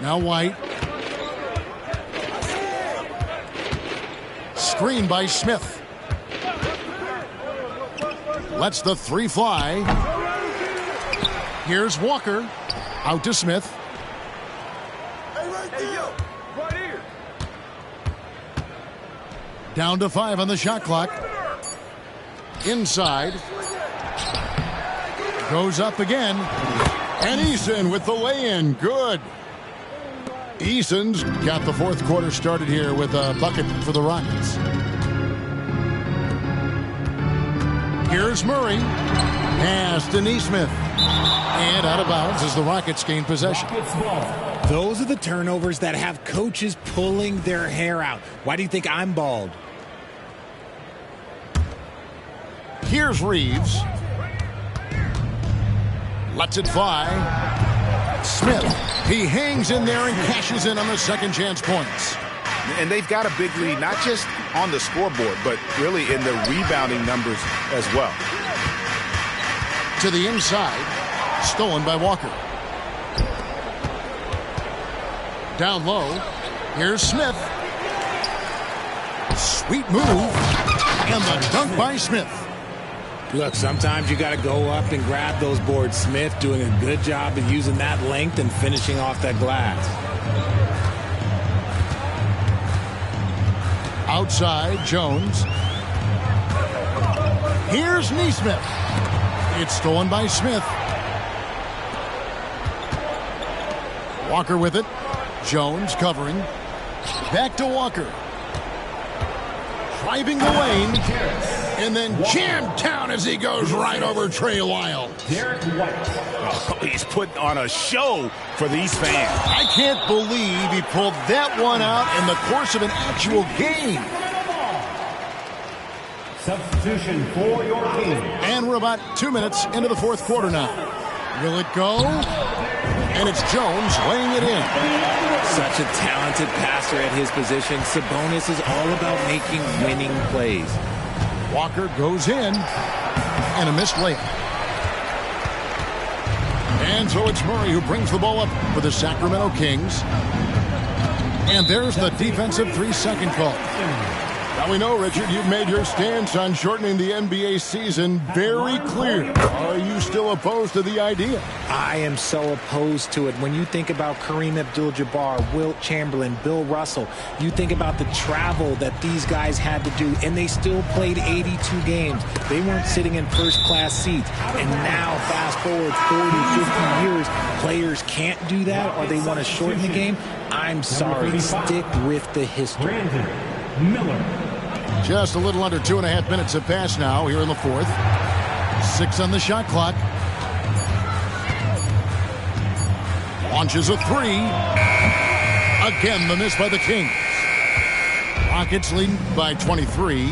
Now White. Screen by Smith. Lets the three fly. Here's Walker. Out to Smith. Down to 5 on the shot clock. Inside. Goes up again. And Eason with the lay-in. Good. Eason's got the fourth quarter started here with a bucket for the Rockets. Here's Murray. Pass to Nesmith. And out of bounds as the Rockets gain possession. Those are the turnovers that have coaches pulling their hair out. Why do you think I'm bald? Here's Reeves. Lets it fly. Smith. He hangs in there and cashes in on the second chance points. And they've got a big lead, not just on the scoreboard, but really in the rebounding numbers as well. To the inside. Stolen by Walker. Down low. Here's Smith. Sweet move. And the dunk by Smith. Look, sometimes you got to go up and grab those boards. Smith doing a good job of using that length and finishing off that glass. Outside, Jones. Here's Nesmith. It's stolen by Smith. Walker with it. Jones covering. Back to Walker. Driving the lane. And then jammed down as he goes right over Trey Lyle. Oh, he's putting on a show for these fans. I can't believe he pulled that one out in the course of an actual game. Substitution for your team. And we're about 2 minutes into the fourth quarter now. Will it go? And it's Jones laying it in. Such a talented passer at his position. Sabonis is all about making winning plays. Walker goes in, and a missed layup. And so it's Murray who brings the ball up for the Sacramento Kings. And there's the defensive 3-second call. Now we know, Richard, you've made your stance on shortening the NBA season very clear. Are you still opposed to the idea? I am so opposed to it. When you think about Kareem Abdul-Jabbar, Wilt Chamberlain, Bill Russell, you think about the travel that these guys had to do, and they still played 82 games. They weren't sitting in first-class seats. And now, fast forward 40, 50 years, players can't do that, or they want to shorten the game. I'm sorry. Stick with the history. Brandon Miller. Just a little under 2.5 minutes have passed now here in the fourth. 6 on the shot clock. Launches a 3. Again, the miss by the Kings. Rockets leading by 23.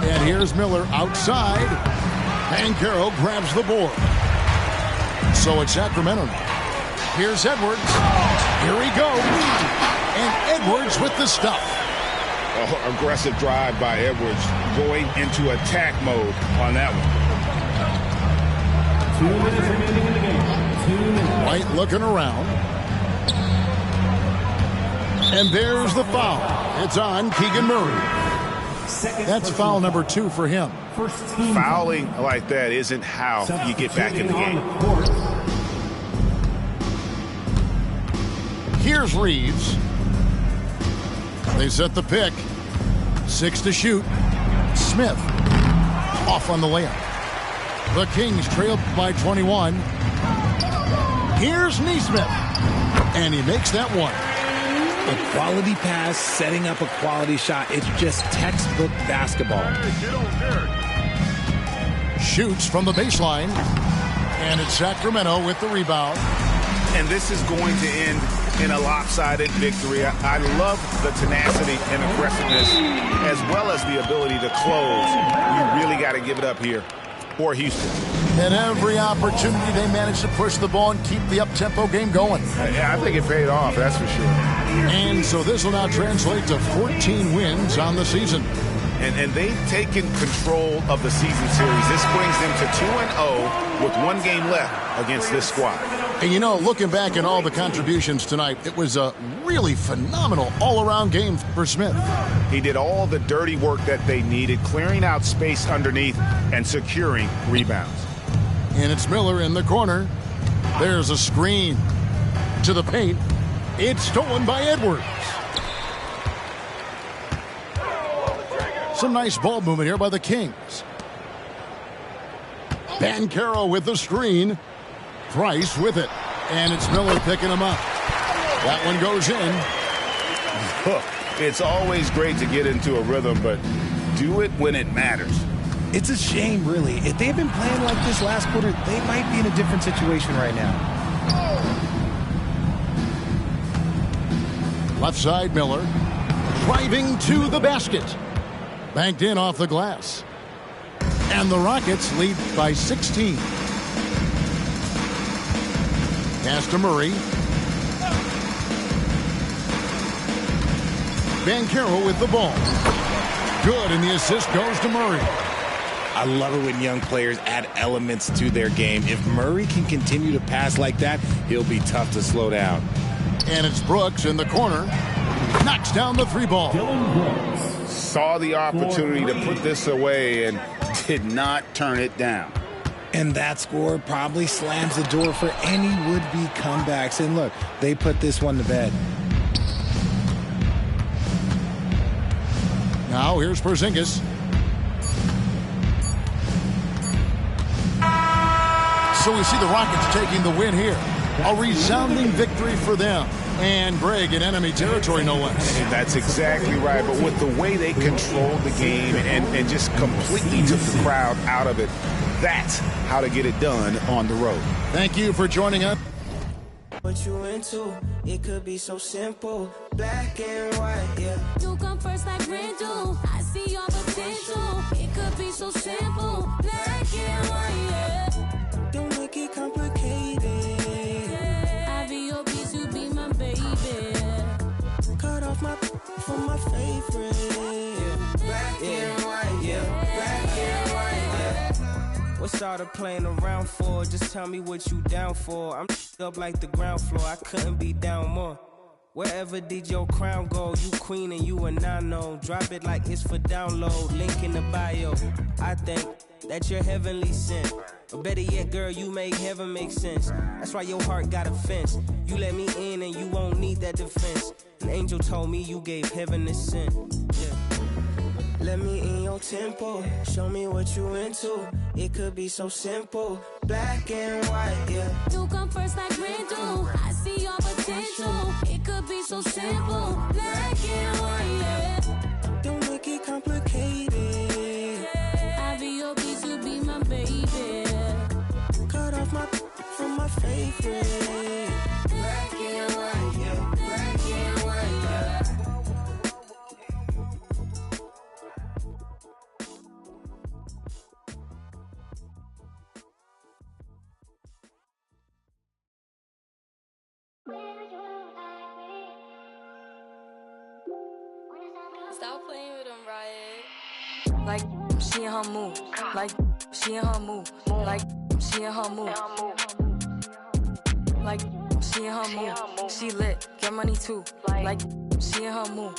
And here's Miller outside. Banchero grabs the board. So it's Sacramento now. Here's Edwards. Here he goes. And Edwards with the stuff. aggressive drive by Edwards, going into attack mode on that one. 2 minutes remaining in the game. 2 minutes. White looking around. And there's the foul. It's on Keegan Murray. That's foul number 2 for him. Fouling like that isn't how you get back in the game. Here's Reeves. They set the pick. 6 to shoot. Smith off on the layup. The Kings trail by 21. Here's Nesmith. And he makes that one. A quality pass, setting up a quality shot. It's just textbook basketball. Shoots from the baseline. And it's Sacramento with the rebound. And this is going to end in a lopsided victory. I love the tenacity and aggressiveness as well as the ability to close. You really got to give it up here for Houston. And every opportunity they managed to push the ball and keep the up-tempo game going. I think it paid off, that's for sure. And so this will now translate to 14 wins on the season. And they've taken control of the season series. This brings them to 2-0 with 1 game left against this squad. And you know, looking back at all the contributions tonight, it was a really phenomenal all-around game for Smith. He did all the dirty work that they needed, clearing out space underneath and securing rebounds. And it's Miller in the corner. There's a screen to the paint. It's stolen by Edwards. Some nice ball movement here by the Kings. Banchero with the screen. Price with it. And it's Miller picking him up. That one goes in. It's always great to get into a rhythm, but do it when it matters. It's a shame, really. If they had been playing like this last quarter, they might be in a different situation right now. Left side, Miller. Driving to the basket. Banked in off the glass. And the Rockets lead by 16. Pass to Murray. Banchero with the ball. Good, and the assist goes to Murray. I love it when young players add elements to their game. If Murray can continue to pass like that, he'll be tough to slow down. And it's Brooks in the corner. Knocks down the 3 ball. Saw the opportunity to put this away and did not turn it down. And that score probably slams the door for any would-be comebacks. And look, they put this one to bed. Now here's Porzingis. So we see the Rockets taking the win here. A resounding victory for them. And Greg in enemy territory, no less. That's exactly right. But with the way they controlled the game and just completely took the crowd out of it, that's how to get it done on the road. Thank you for joining us. What you into? It could be so simple. Black and white, yeah. You come first like red do. I see your potential. It could be so simple. Black and white, yeah. Don't make it complicated. I be your piece, you be my baby. Cut off my from my favorite. Black and white, yeah. Black and white, yeah. What's all the playing around for? Just tell me what you down for. I'm up like the ground floor. I couldn't be down more. Wherever did your crown go? You queen and you a nano. Drop it like it's for download. Link in the bio. I think that you're heavenly sent. Or better yet, girl, you make heaven make sense. That's why your heart got a fence. You let me in and you won't need that defense. An angel told me you gave heaven a scent. Yeah. Let me in your tempo. Show me what you into. It could be so simple. Black and white, yeah. You come first like red do. I see your potential. It could be so simple. Black and white, yeah. Don't make it complicated. I be your piece, you be my baby. Cut off my from my favorite. Black and white, yeah. Black and white, yeah. Stop playing with them, Riot. Like she in her move. Like she in her move. Like she in her move. Like she in her move. She lit, get money too. Like she in her move.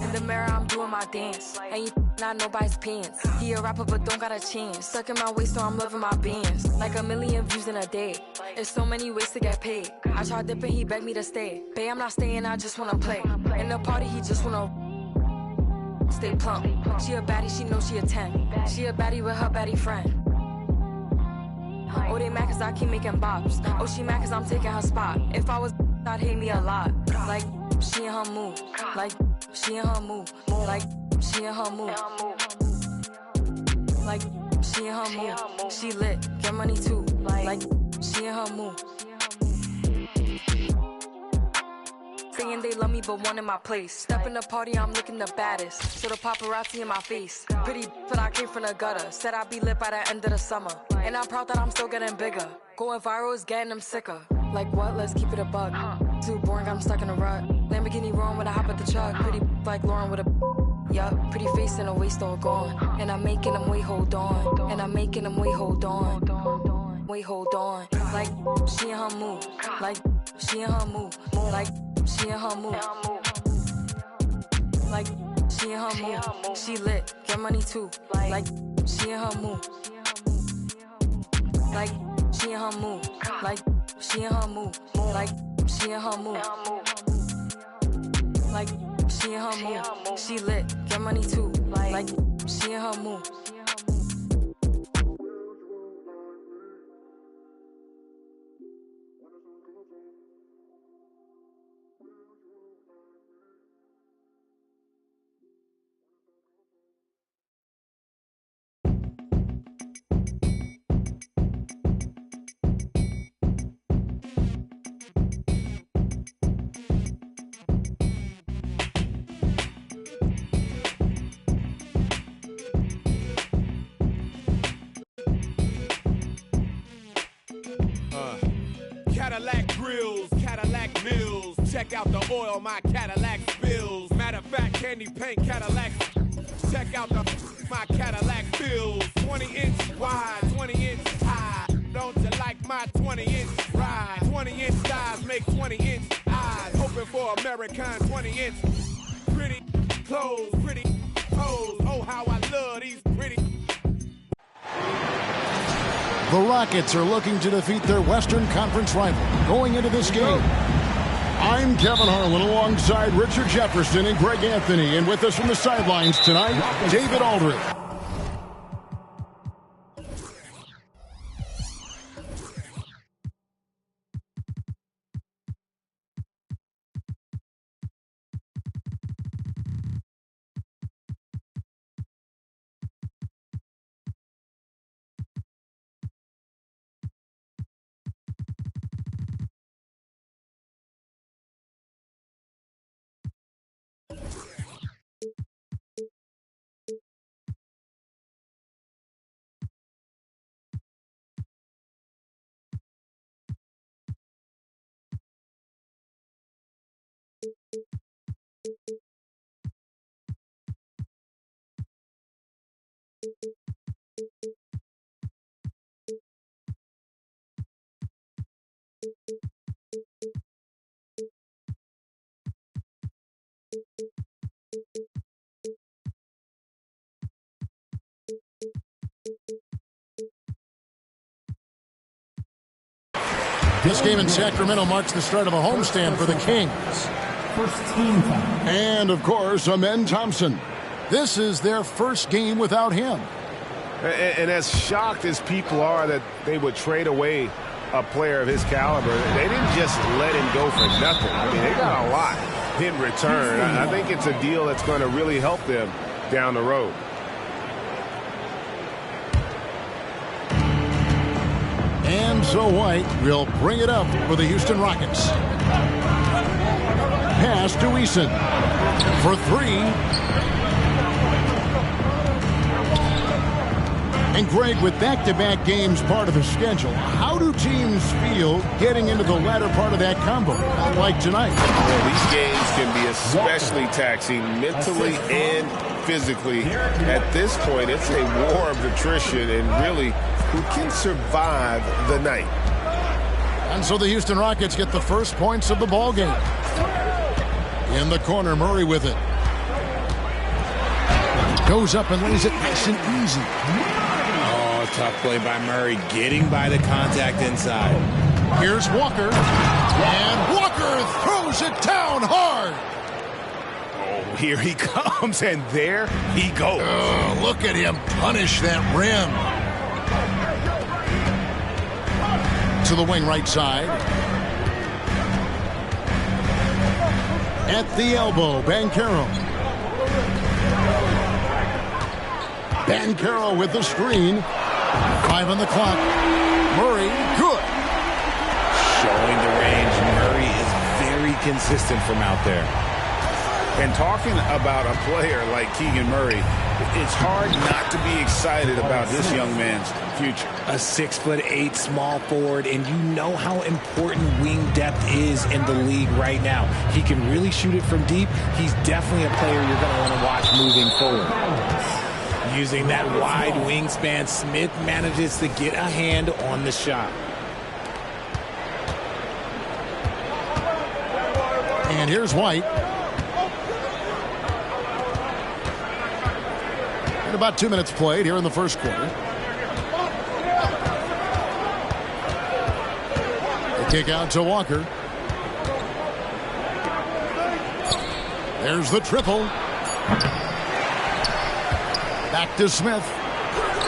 In the mirror, I'm doing my dance. Ain't not nobody's pants. He a rapper, but don't got a chance. Stuck in my waist, so I'm loving my bands. Like 1 million views in a day. There's so many ways to get paid. I tried dipping, he begged me to stay. Babe, I'm not staying, I just wanna play. In the party, he just wanna stay plump. She a baddie, she knows she a 10. She a baddie with her baddie friend. Oh, they mad cause I keep making bops. Oh, she mad cause I'm taking her spot. If I was I'd hate me a lot. Like she in her move. Like she in her move. Like she in her move. Like she in her move. She lit, get money too. Like she in her move. Saying they love me but one in my place. Step in the party, I'm looking the baddest. So the paparazzi in my face. Pretty but I came from the gutter. Said I'd be lit by the end of the summer. And I'm proud that I'm still getting bigger. Going viral is getting them sicker. Like what? Let's keep it a buck. Too boring, I'm stuck in a rut. Lamborghini wrong when I hop at the truck. Pretty like Lauren with a yup. Pretty face and a waist all gone. And I'm making them wait, hold on. And I'm making them wait, hold on. Wait, hold on. Like she in her move. Like she in her move. Like she in her move. Like she in her move. She lit, get money too. Like she in her move. Like she in her move. Like she in her move. Like she in her move. Like she in her move. She lit, get money too. Like she in her move. Cadillac grills, Cadillac mills. Check out the oil my Cadillac spills. Matter of fact, candy paint Cadillacs. Check out my Cadillac bills. 20-inch wide, 20-inch high. Don't you like my 20-inch ride? 20-inch thighs make 20-inch eyes. Hoping for American 20-inch. Pretty clothes, pretty toes. Oh, how I love these pretty. The Rockets are looking to defeat their Western Conference rival going into this game. I'm Kevin Harlan alongside Richard Jefferson and Greg Anthony. And with us from the sidelines tonight, David Aldridge. This game in Sacramento marks the start of a homestand for the Kings. First team foul. And, of course, Amen Thompson. This is their first game without him. And as shocked as people are that they would trade away a player of his caliber, they didn't just let him go for nothing. I mean, they got a lot in return. I think it's a deal that's going to really help them down the road. And so White will bring it up for the Houston Rockets. Pass to Eason for three. And Greg, with back-to-back games part of the schedule, how do teams feel getting into the latter part of that combo, like tonight? Well, these games can be especially taxing mentally and physically. At this point, it's a war of attrition and really who can survive the night. And so the Houston Rockets get the first points of the ball game. In the corner, Murray with it. Goes up and lays it nice and easy. Oh, tough play by Murray, getting by the contact inside. Here's Walker. And Walker throws it down hard. Oh, here he comes, and there he goes. Oh, look at him punish that rim. To the wing right side. At the elbow, Banchero. Banchero with the screen. 5 on the clock. Murray, good. Showing the range. Murray is very consistent from out there. And talking about a player like Keegan Murray, it's hard not to be excited about this young man's future. A 6'8" small forward, and you know how important wing depth is in the league right now. He can really shoot it from deep. He's definitely a player you're going to want to watch moving forward. Using that wide wingspan, Smith manages to get a hand on the shot. And here's White. And about 2 minutes played here in the first quarter. The kick out to Walker. There's the triple. Back to Smith.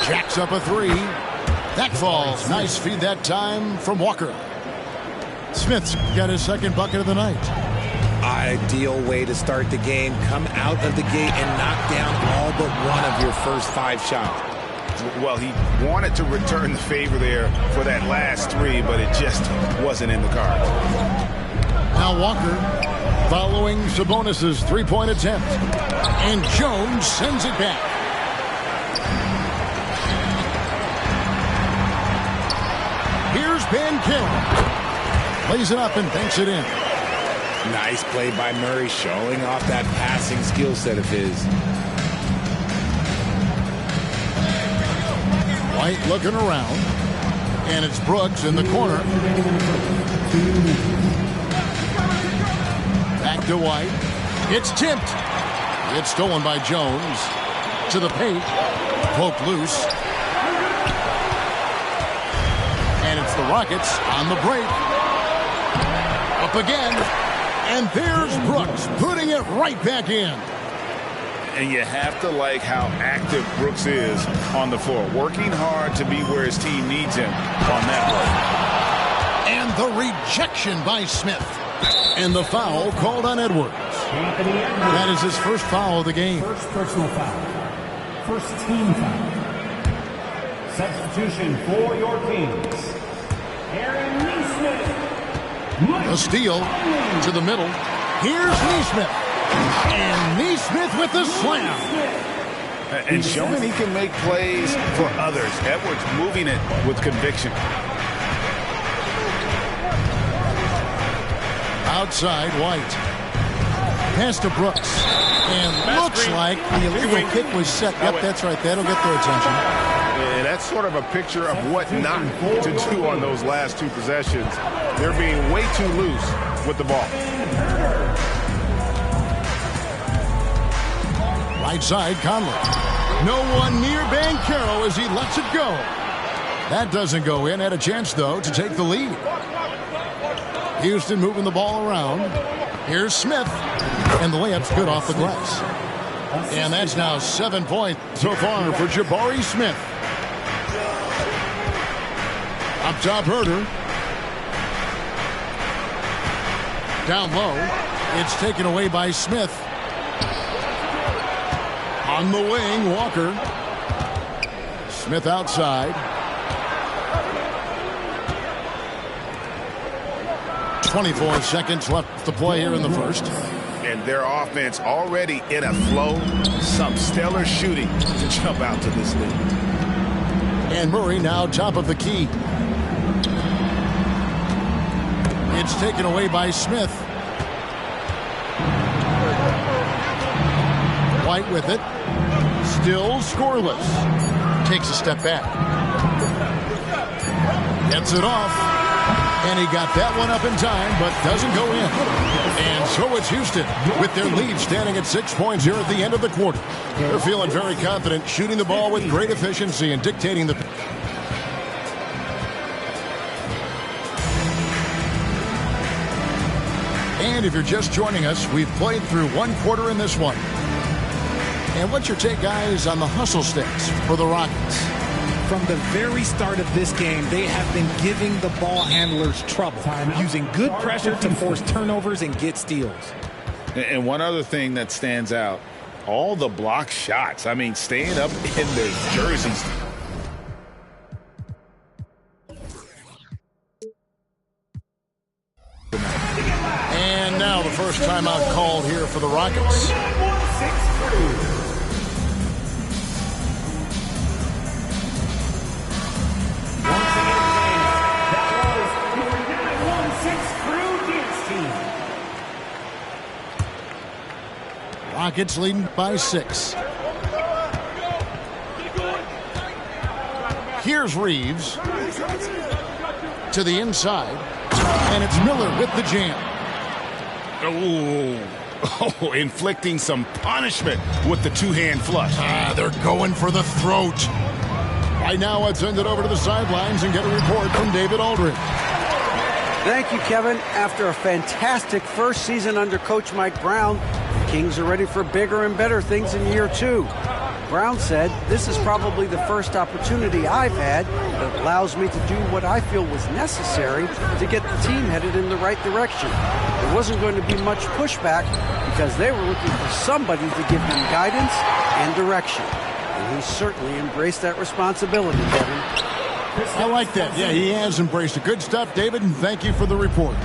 Jacks up a 3. That falls. Nice feed that time from Walker. Smith's got his second bucket of the night. Ideal way to start the game. Come out of the gate and knock down all but one of your first 5 shots. Well, he wanted to return the favor there for that last 3, but it just wasn't in the cards. Now Walker following Sabonis' 3-point attempt. And Jones sends it back. Here's Banchero. Lays it up and banks it in. Nice play by Murray, showing off that passing skill set of his. White looking around. And it's Brooks in the corner. Back to White. It's tipped. It's stolen by Jones. To the paint. Poked loose. And it's the Rockets on the break. Up again. And there's Brooks putting it right back in. And you have to like how active Brooks is on the floor. Working hard to be where his team needs him on that play. And the rejection by Smith. And the foul called on Edwards. That is his first foul of the game. First personal foul. First team foul. Substitution for your Kings. Aaron Nesmith. A steal to the middle. Here's Nesmith. And Nesmith with the slam. And showing he can make plays for others. Edwards moving it with conviction. Outside, White. Pass to Brooks. And looks like the illegal kick was set. Yep, that's right. That'll get their attention. And that's sort of a picture of what not to do on those last 2 possessions. They're being way too loose with the ball. Right side, Conley. No one near Banchero as he lets it go. That doesn't go in. Had a chance, though, to take the lead. Houston moving the ball around. Here's Smith. And the layup's good off the glass. And that's now 7 points so far for Jabari Smith. Up top, Herter. Down low. It's taken away by Smith. On the wing, Walker. Smith outside. 24 seconds left to play here in the first. And their offense already in a flow. Some stellar shooting to jump out to this lead. And Murray now top of the key. It's taken away by Smith. White with it. Still scoreless. Takes a step back. Gets it off. And he got that one up in time, but doesn't go in. And so it's Houston with their lead standing at 6 points here at the end of the quarter. They're feeling very confident, shooting the ball with great efficiency and dictating the... And if you're just joining us, we've played through one quarter in this one. And what's your take, guys, on the hustle sticks for the Rockets? From the very start of this game, they have been giving the ball handlers trouble, using good pressure to force turnovers and get steals. And one other thing that stands out, all the block shots. I mean, staying up in their jerseys. And now the first timeout called here for the Rockets. Rockets leading by 6. Here's Reeves to the inside, and it's Miller with the jam. Oh, inflicting some punishment with the two-hand flush. They're going for the throat. Right now, I'd send it over to the sidelines and get a report from David Aldridge. Thank you, Kevin. After a fantastic first season under Coach Mike Brown, the Kings are ready for bigger and better things in year 2. Brown said, "This is probably the first opportunity I've had that allows me to do what I feel was necessary to get the team headed in the right direction. There wasn't going to be much pushback because they were looking for somebody to give them guidance and direction." And he certainly embraced that responsibility, Kevin. I like that. Yeah, he has embraced it. Good stuff, David, and thank you for the report.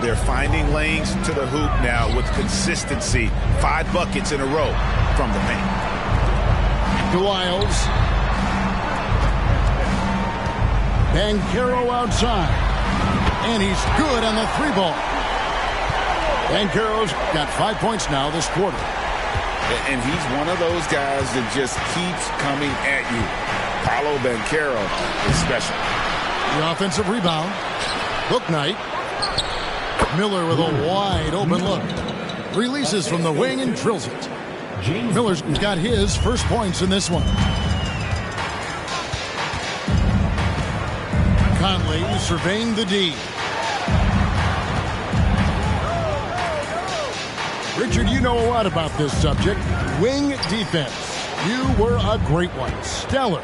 They're finding lanes to the hoop now with consistency. 5 buckets in a row from the paint. To Lyles. Banchero outside. And he's good on the 3-ball. Banchero's got 5 points now this quarter. And he's one of those guys that just keeps coming at you. Paolo Banchero is special. The offensive rebound. Bouknight. Miller with a wide open look. Releases from the wing and drills it. Miller's got his first points in this one. Conley surveying the D. Richard, you know a lot about this subject. Wing defense. You were a great one. Stellar.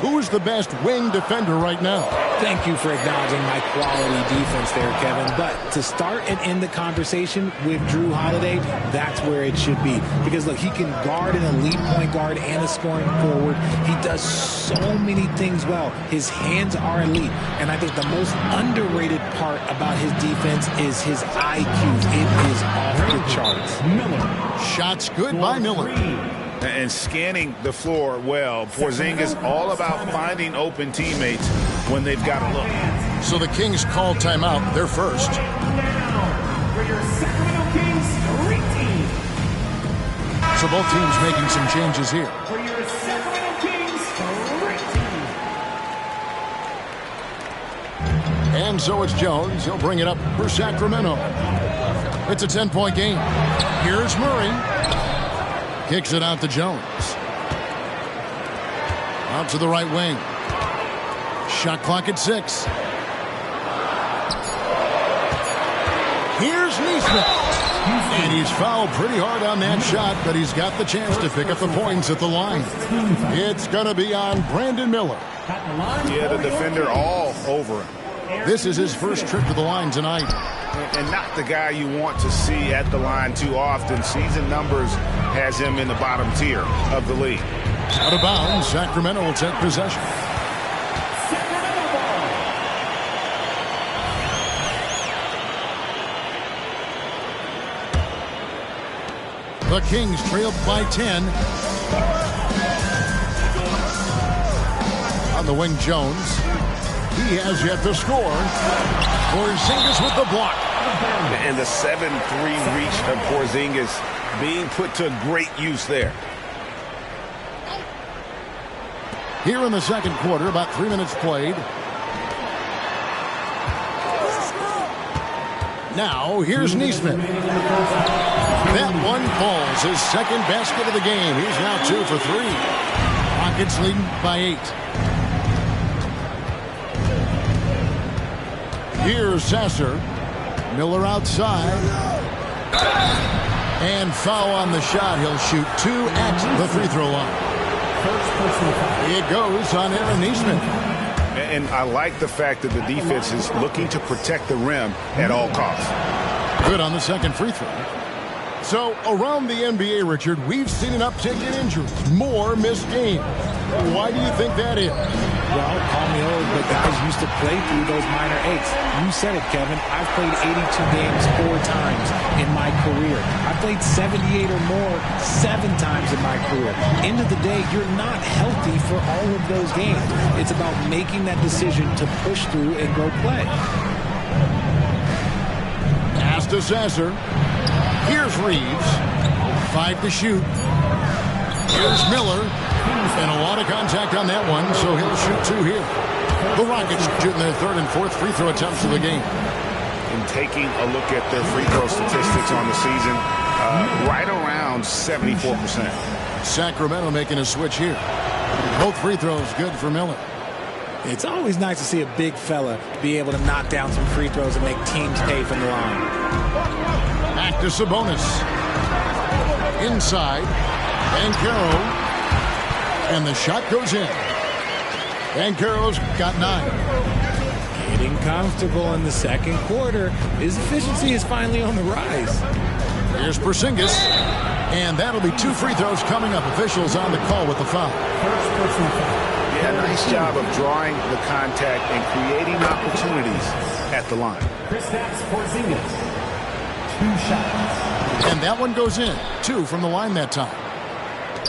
Who's the best wing defender right now? Thank you for acknowledging my quality defense there, Kevin. But to start and end the conversation with Jrue Holiday, that's where it should be. Because, look, he can guard an elite point guard and a scoring forward. He does so many things well. His hands are elite. And I think the most underrated part about his defense is his IQ. It is off the charts. Miller. Shots good by Miller. And scanning the floor well. Porzingis all about finding open teammates when they've got a look. So the Kings call timeout. They're first. Now, for your Sacramento Kings street team. So both teams making some changes here. For your Sacramento Kings street team. And so it's Jones. He'll bring it up for Sacramento. It's a 10-point game. Here's Murray. Kicks it out to Jones. Out to the right wing. Shot clock at 6. Here's Nesmith. And he's fouled pretty hard on that shot, but he's got the chance to pick up the points at the line. It's going to be on Brandon Miller. Yeah, the defender all over him. This is his first trip to the line tonight. And not the guy you want to see at the line too often. Season numbers has him in the bottom tier of the league. Out of bounds, Sacramento will take possession. The Kings trailed by 10. A On the wing, Jones. He has yet to score. Porzingis with the block. And the 7-3 reach of Porzingis being put to great use there. Here in the second quarter, about 3 minutes played. Now, here's Neesmith. That one falls. His second basket of the game. He's now 2 for 3. Rockets leading by 8. Here's Sasser. Miller outside. And foul on the shot. He'll shoot 2 at the free throw line. It goes on Aaron Neesmith. And I like the fact that the defense is looking to protect the rim at all costs. Good on the second free throw. So, around the NBA, Richard, we've seen an uptick in injuries. More missed games. Why do you think that is? Well, call me old, but guys used to play through those minor aches. You said it, Kevin. I've played 82 games 4 times in my career. I've played 78 or more 7 times in my career. End of the day, you're not healthy for all of those games. It's about making that decision to push through and go play. Pass to Sasser. Here's Reeves. 5 to shoot. Here's Miller. And a lot of contact on that one, so he'll shoot 2 here. The Rockets shooting their 3rd and 4th free throw attempts of the game. And taking a look at their free throw statistics on the season, right around 74%. Sacramento making a switch here. Both free throws good for Miller. It's always nice to see a big fella be able to knock down some free throws and make teams pay from the line. Back to Sabonis. Inside. Banchero. And the shot goes in. Banchero's got 9. Getting comfortable in the second quarter. His efficiency is finally on the rise. Here's Porzingis. And that'll be 2 free throws coming up. Officials on the call with the foul. Yeah, nice job of drawing the contact and creating opportunities at the line. Kristaps Porzingis, 2 shots. And that one goes in. 2 from the line that time.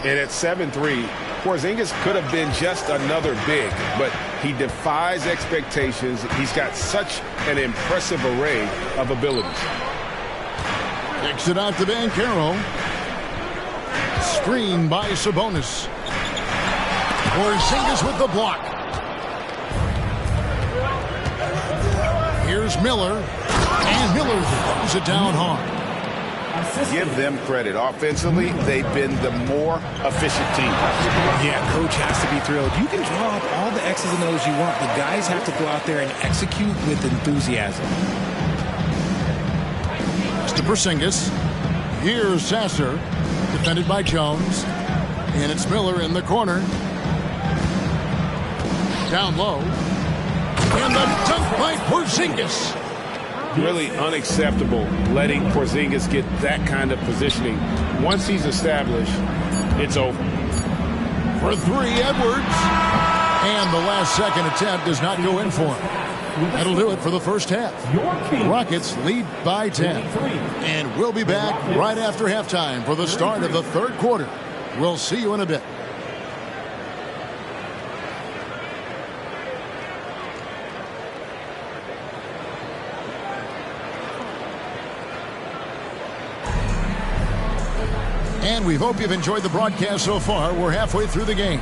And at 7-3, Porzingis could have been just another big, but he defies expectations. He's got such an impressive array of abilities. Kicks it out to Banchero. Screen by Sabonis. Porzingis with the block. Here's Miller. And Miller throws it down hard. Give them credit. Offensively, they've been the more efficient team. Yeah, coach has to be thrilled. You can draw up all the X's and O's you want. The guys have to go out there and execute with enthusiasm. To Porzingis. Here's Sasser. Defended by Jones. And it's Miller in the corner. Down low. And the dunk by Porzingis. Really unacceptable letting Porzingis get that kind of positioning. Once he's established, it's over. For 3, Edwards. And the last second attempt does not go in for him. That'll do it for the first half. Rockets lead by 10. And we'll be back right after halftime for the start of the 3rd quarter. We'll see you in a bit. And we hope you've enjoyed the broadcast so far. We're halfway through the game.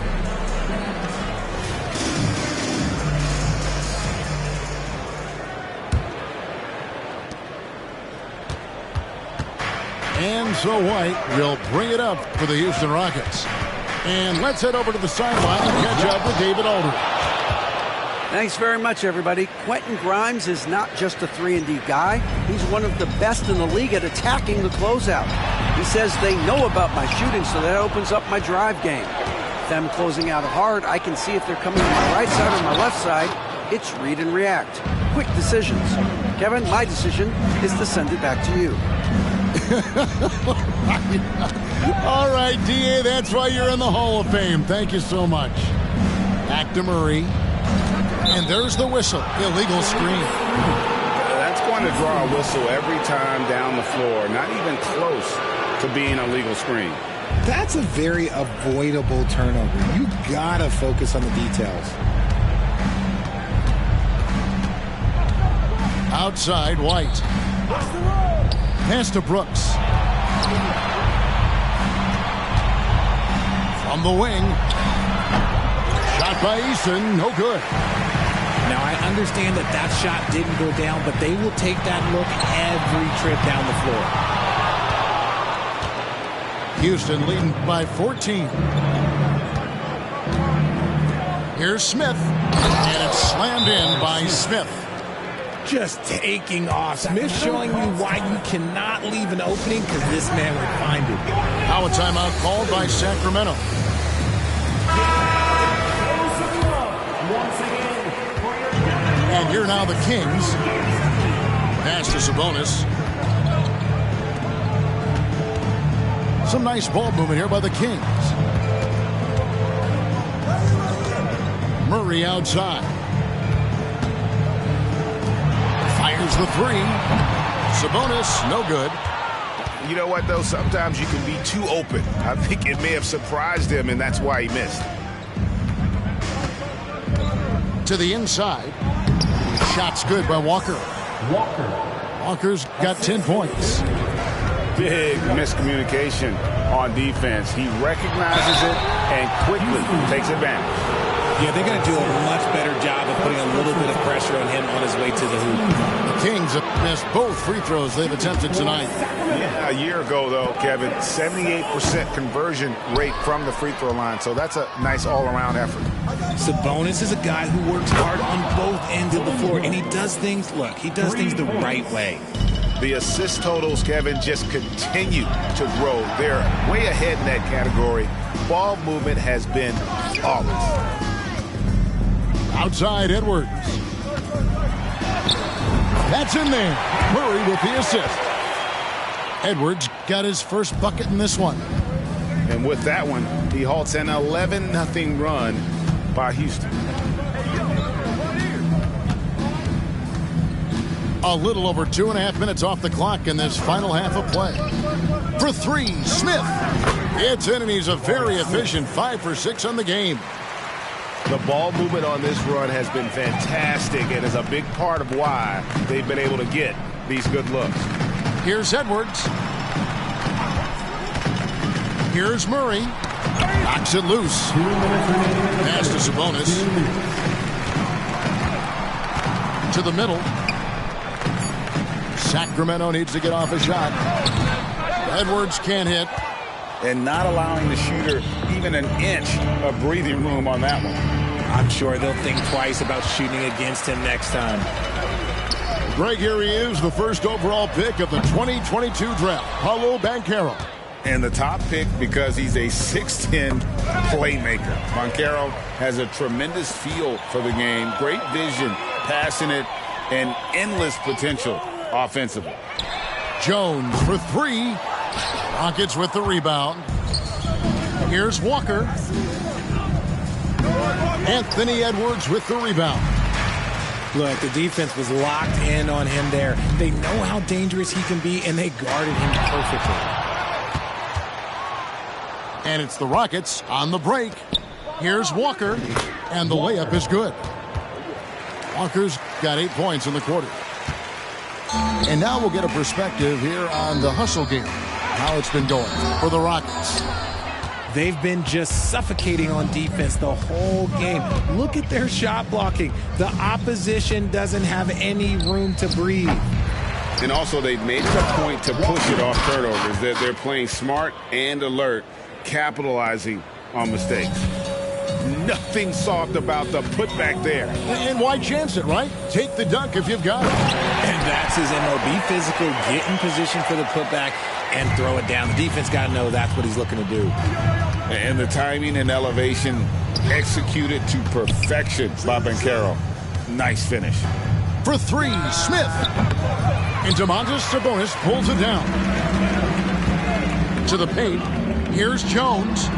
And so White will bring it up for the Houston Rockets. And let's head over to the sideline and catch up with David Aldridge. Thanks very much, everybody. Quentin Grimes is not just a 3-and-D guy. He's one of the best in the league at attacking the closeout. He says they know about my shooting, so that opens up my drive game. Them closing out hard, I can see if they're coming to my right side or my left side. It's read and react. Quick decisions. Kevin, my decision is to send it back to you. All right, D.A., that's why you're in the Hall of Fame. Thank you so much. Back to Murray. And there's the whistle. Illegal screen. That's going to draw a whistle every time down the floor. Not even close to being a legal screen. That's a very avoidable turnover. You got to focus on the details. Outside, White. Pass to Brooks. From the wing. Shot by Easton, no good. Now, I understand that shot didn't go down, but they will take that look every trip down the floor. Houston leading by 14. Here's Smith, and it's slammed in by Smith. Just taking off. Smith showing you why you cannot leave an opening, because this man would find it. Now a timeout called by Sacramento. And here now the Kings. Pass to Sabonis. Some nice ball movement here by the Kings. Murray outside. Fires the three. Sabonis, no good. You know what, though? Sometimes you can be too open. I think it may have surprised him, and that's why he missed. To the inside. Shot's good by Walker. Walker's got 10 points. Big miscommunication on defense. He recognizes it and quickly takes advantage. Yeah, they're going to do a much better job of putting a little bit of pressure on him on his way to the hoop. The Kings have missed both free throws they've attempted tonight. Yeah, a year ago, though, Kevin, 78% conversion rate from the free throw line. So that's a nice all-around effort. Sabonis is a guy who works hard on both ends of the floor, and he does things the right way. The assist totals, Kevin, just continue to grow. They're way ahead in that category. Ball movement has been flawless. Outside, Edwards. That's in there. Murray with the assist. Edwards got his first bucket in this one. And with that one, he halts an 11-0 run by Houston. A little over 2.5 minutes off the clock in this final half of play. For three, Smith. It's in, and he's a very efficient 5 for 6 on the game. The ball movement on this run has been fantastic and is a big part of why they've been able to get these good looks. Here's Edwards. Here's Murray. Knocks it loose. Pass to Sabonis. To the middle. Sacramento needs to get off a shot. Edwards can't hit. And not allowing the shooter even an inch of breathing room on that one. I'm sure they'll think twice about shooting against him next time. Greg, here he is, the first overall pick of the 2022 draft, Paolo Banchero. And the top pick because he's a 6'10 playmaker. Banchero has a tremendous feel for the game, great vision, passing it, and endless potential offensively. Jones for three. Rockets with the rebound. Here's Walker. Anthony Edwards with the rebound. Look, the defense was locked in on him there. They know how dangerous he can be, and they guarded him perfectly. And it's the Rockets on the break. Here's Walker, and the layup is good. Walker's got 8 points in the quarter. And now we'll get a perspective here on the hustle game, how it's been going for the Rockets. They've been just suffocating on defense the whole game. Look at their shot blocking. The opposition doesn't have any room to breathe. And also, they've made it a point to push it off turnovers. They're playing smart and alert, capitalizing on mistakes. Nothing soft about the putback there. And why chance it, right? Take the dunk if you've got it. And that's his MO. Be physical, get in position for the putback, and throw it down. The defense got to know that's what he's looking to do. And the timing and elevation executed to perfection by Banchero. Nice finish. For three, Smith. And Domantas Sabonis pulls it down. To the paint. Here's Jones.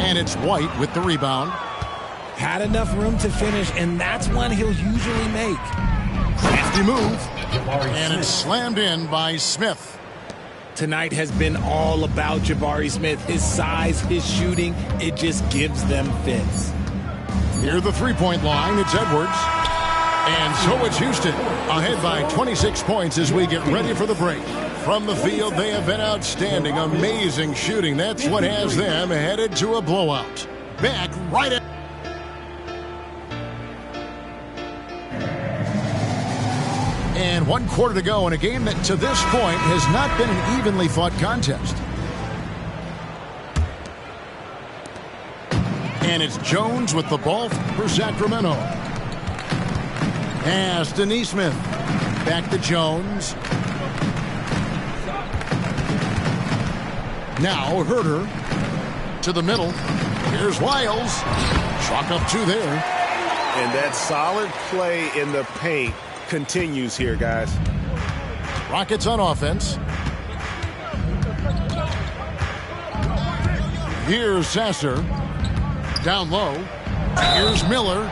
And it's White with the rebound. Had enough room to finish, and that's one he'll usually make. Crafty move. And it's slammed in by Smith. Tonight has been all about Jabari Smith. His size, his shooting, it just gives them fits. Near the three-point line, it's Edwards. And so it's Houston ahead by 26 points as we get ready for the break. From the field, they have been outstanding. Amazing shooting. That's what has them headed to a blowout. Back right at... And 1 quarter to go in a game that to this point has not been an evenly fought contest. And it's Jones with the ball for Sacramento. Pass to Nesmith. Back to Jones. Now Herter to the middle. Here's Wiles. Chalk up 2 there. And that solid play in the paint continues here, guys. Rockets on offense. Here's Sasser. Down low. Here's Miller.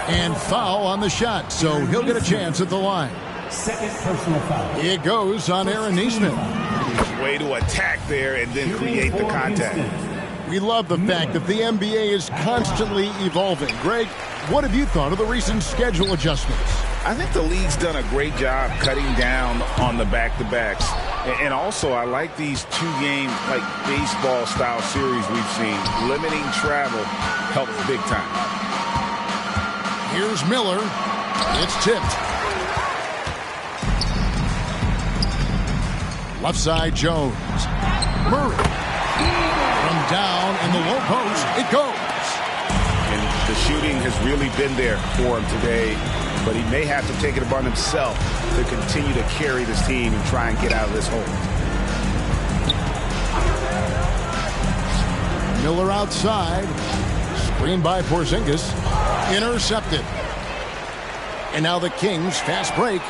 And foul on the shot, so he'll get a chance at the line. Second personal foul. It goes on Aaron Nesmith. Way to attack there and then create the contact. We love the fact that the NBA is constantly evolving. Greg, what have you thought of the recent schedule adjustments? I think the league's done a great job cutting down on the back-to-backs. And also, I like these 2-game, like, baseball-style series we've seen. Limiting travel helps big time. Here's Miller. It's tipped. Left side, Jones. Murray. From down in the low post, it goes. And the shooting has really been there for him today, but he may have to take it upon himself to continue to carry this team and try and get out of this hole. Miller outside. Screen by Porzingis. Intercepted. And now the Kings, fast break,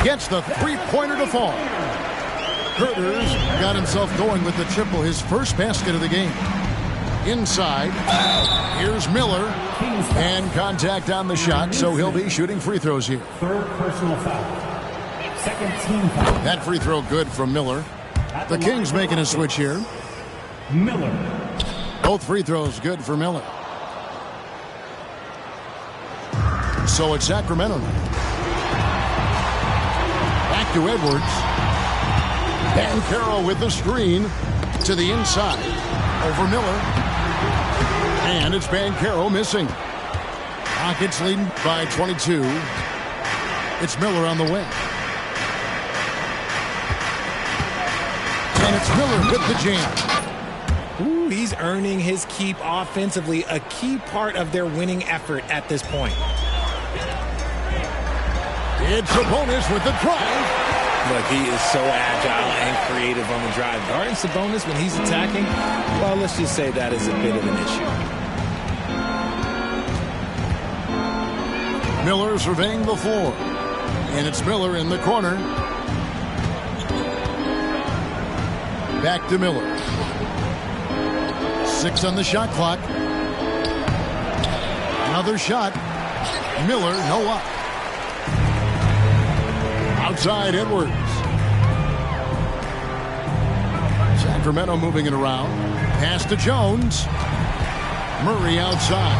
gets the three-pointer to fall. Herter's got himself going with the triple, his first basket of the game. Inside, here's Miller, and contact on the shot, so he'll be shooting free throws here. Third personal foul. Second team foul. That free throw good from Miller. The Kings making a switch here. Miller. Both free throws good for Miller. So it's Sacramento now. Back to Edwards. Banchero with the screen to the inside. Over Miller. And it's Banchero missing. Rockets leading by 22. It's Miller on the wing. And it's Miller with the jam. Ooh, he's earning his keep offensively, a key part of their winning effort at this point. It's Sabonis with the drive. Look, he is so agile and creative on the drive. Guarding Sabonis when he's attacking, well, let's just say that is a bit of an issue. Miller surveying the floor. And it's Miller in the corner. Back to Miller. 6 on the shot clock. Another shot. Miller, no up. Outside Edwards. Sacramento moving it around. Pass to Jones. Murray outside.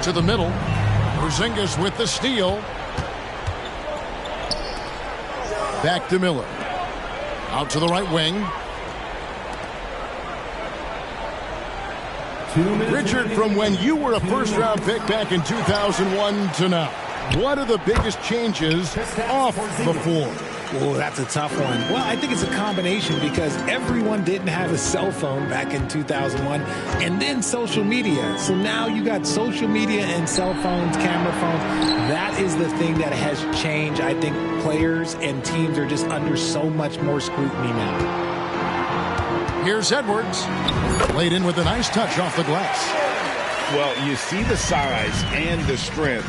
To the middle. Porzingis with the steal. Back to Miller. Out to the right wing. Richard, from when you were a first-round pick back in 2001 to now, what are the biggest changes off the floor? Oh, that's a tough one. Well, I think it's a combination because everyone didn't have a cell phone back in 2001 and then social media. So now you got social media and cell phones, camera phones. That is the thing that has changed. I think players and teams are just under so much more scrutiny now. Here's Edwards. Laid in with a nice touch off the glass. Well, you see the size and the strength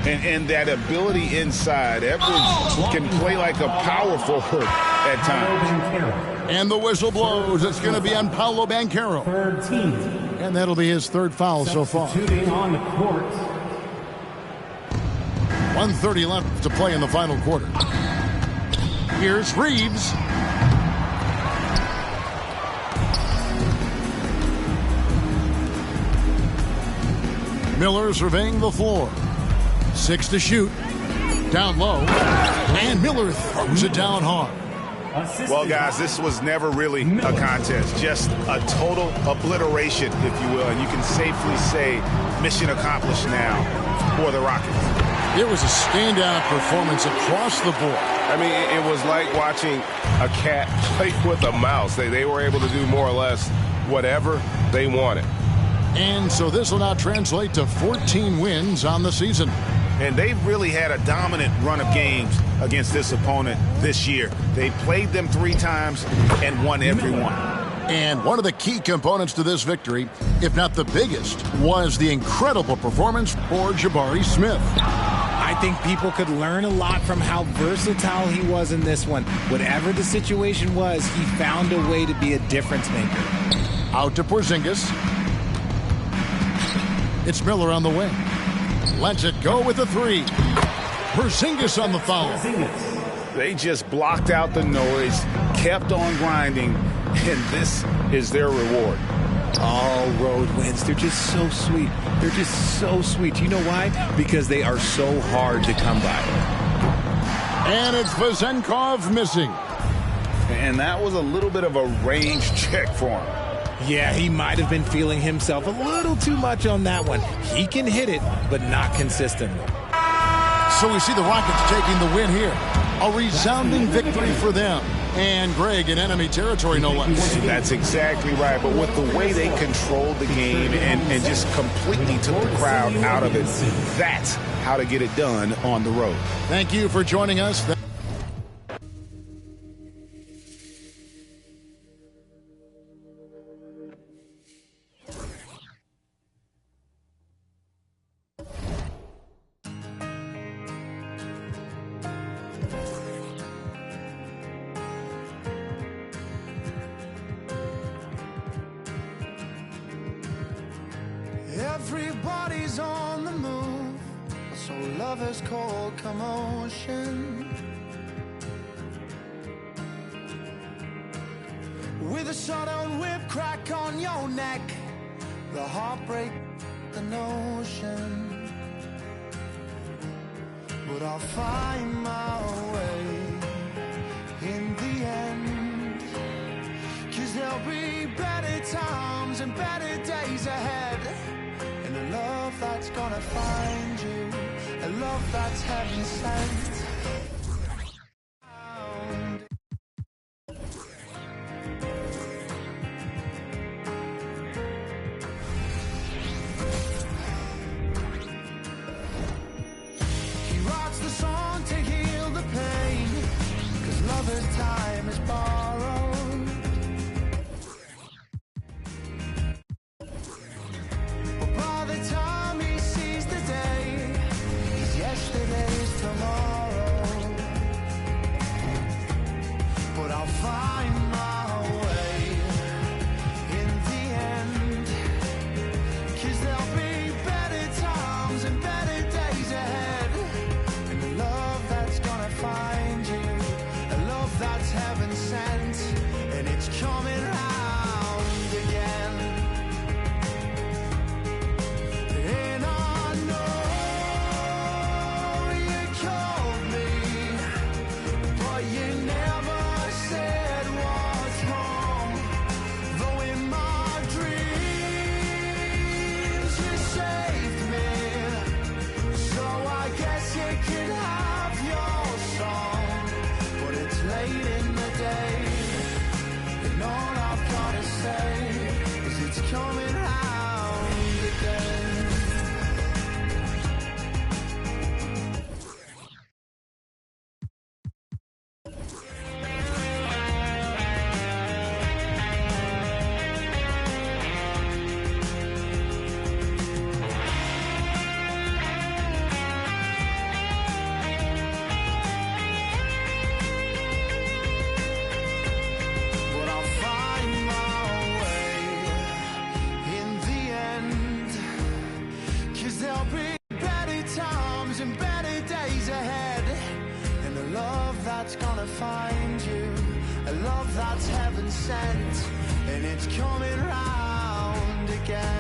and that ability inside. Edwards can play like a power forward at times. And the whistle blows. It's going to be on Paolo Banchero. Third team. And that'll be his third foul so far. Substituting on the court. 1:30 left to play in the final quarter. Here's Reeves. Miller surveying the floor. 6 to shoot. Down low. And Miller throws it down hard. Well, guys, this was never really a contest. Just a total obliteration, if you will. And you can safely say mission accomplished now for the Rockets. It was a standout performance across the board. I mean, it was like watching a cat play with a mouse. They were able to do more or less whatever they wanted. And so this will now translate to 14 wins on the season. And they've really had a dominant run of games against this opponent this year. They played them 3 times and won every one. And one of the key components to this victory, if not the biggest, was the incredible performance for Jabari Smith. I think people could learn a lot from how versatile he was in this one. Whatever the situation was, he found a way to be a difference maker. Out to Porzingis. It's Miller on the wing. Lets it go with a 3. Porzingis on the foul. They just blocked out the noise, kept on grinding, and this is their reward. All road wins. They're just so sweet. They're just so sweet. You know why? Because they are so hard to come by. And it's Vezenkov missing. And that was a little bit of a range check for him. Yeah, he might have been feeling himself a little too much on that one. He can hit it, but not consistently. So we see the Rockets taking the win here. A resounding victory for them. And Greg in enemy territory, no less. That's exactly right. But with the way they controlled the game and just completely took the crowd out of it, that's how to get it done on the road. Thank you for joining us. Everybody's on the move, so lovers call commotion. With a shot-on whip crack on your neck, the heartbreak, the notion. But I'll find my way in the end, 'cause there'll be better times and better days ahead. And a love that's gonna find you, a love that's heaven sent. He writes the song to heal the pain, 'cause lover's time is borrowed. By the time he sees the day, he's yesterday's tomorrow. But I'll find my way in the end, 'cause there'll be better times and better days ahead. And a love that's gonna find you, a love that's heaven sent, and it's coming round again. And I know you called me, but you never said what's wrong. Though in my dreams you saved me, so I guess you can have your song. But it's late in the day, and all I've gotta say is it's coming round again. But I'll find my way in the end, 'cause there'll be better times and better days ahead. And a love that's gonna find you, a love that's heaven sent, and it's coming round again.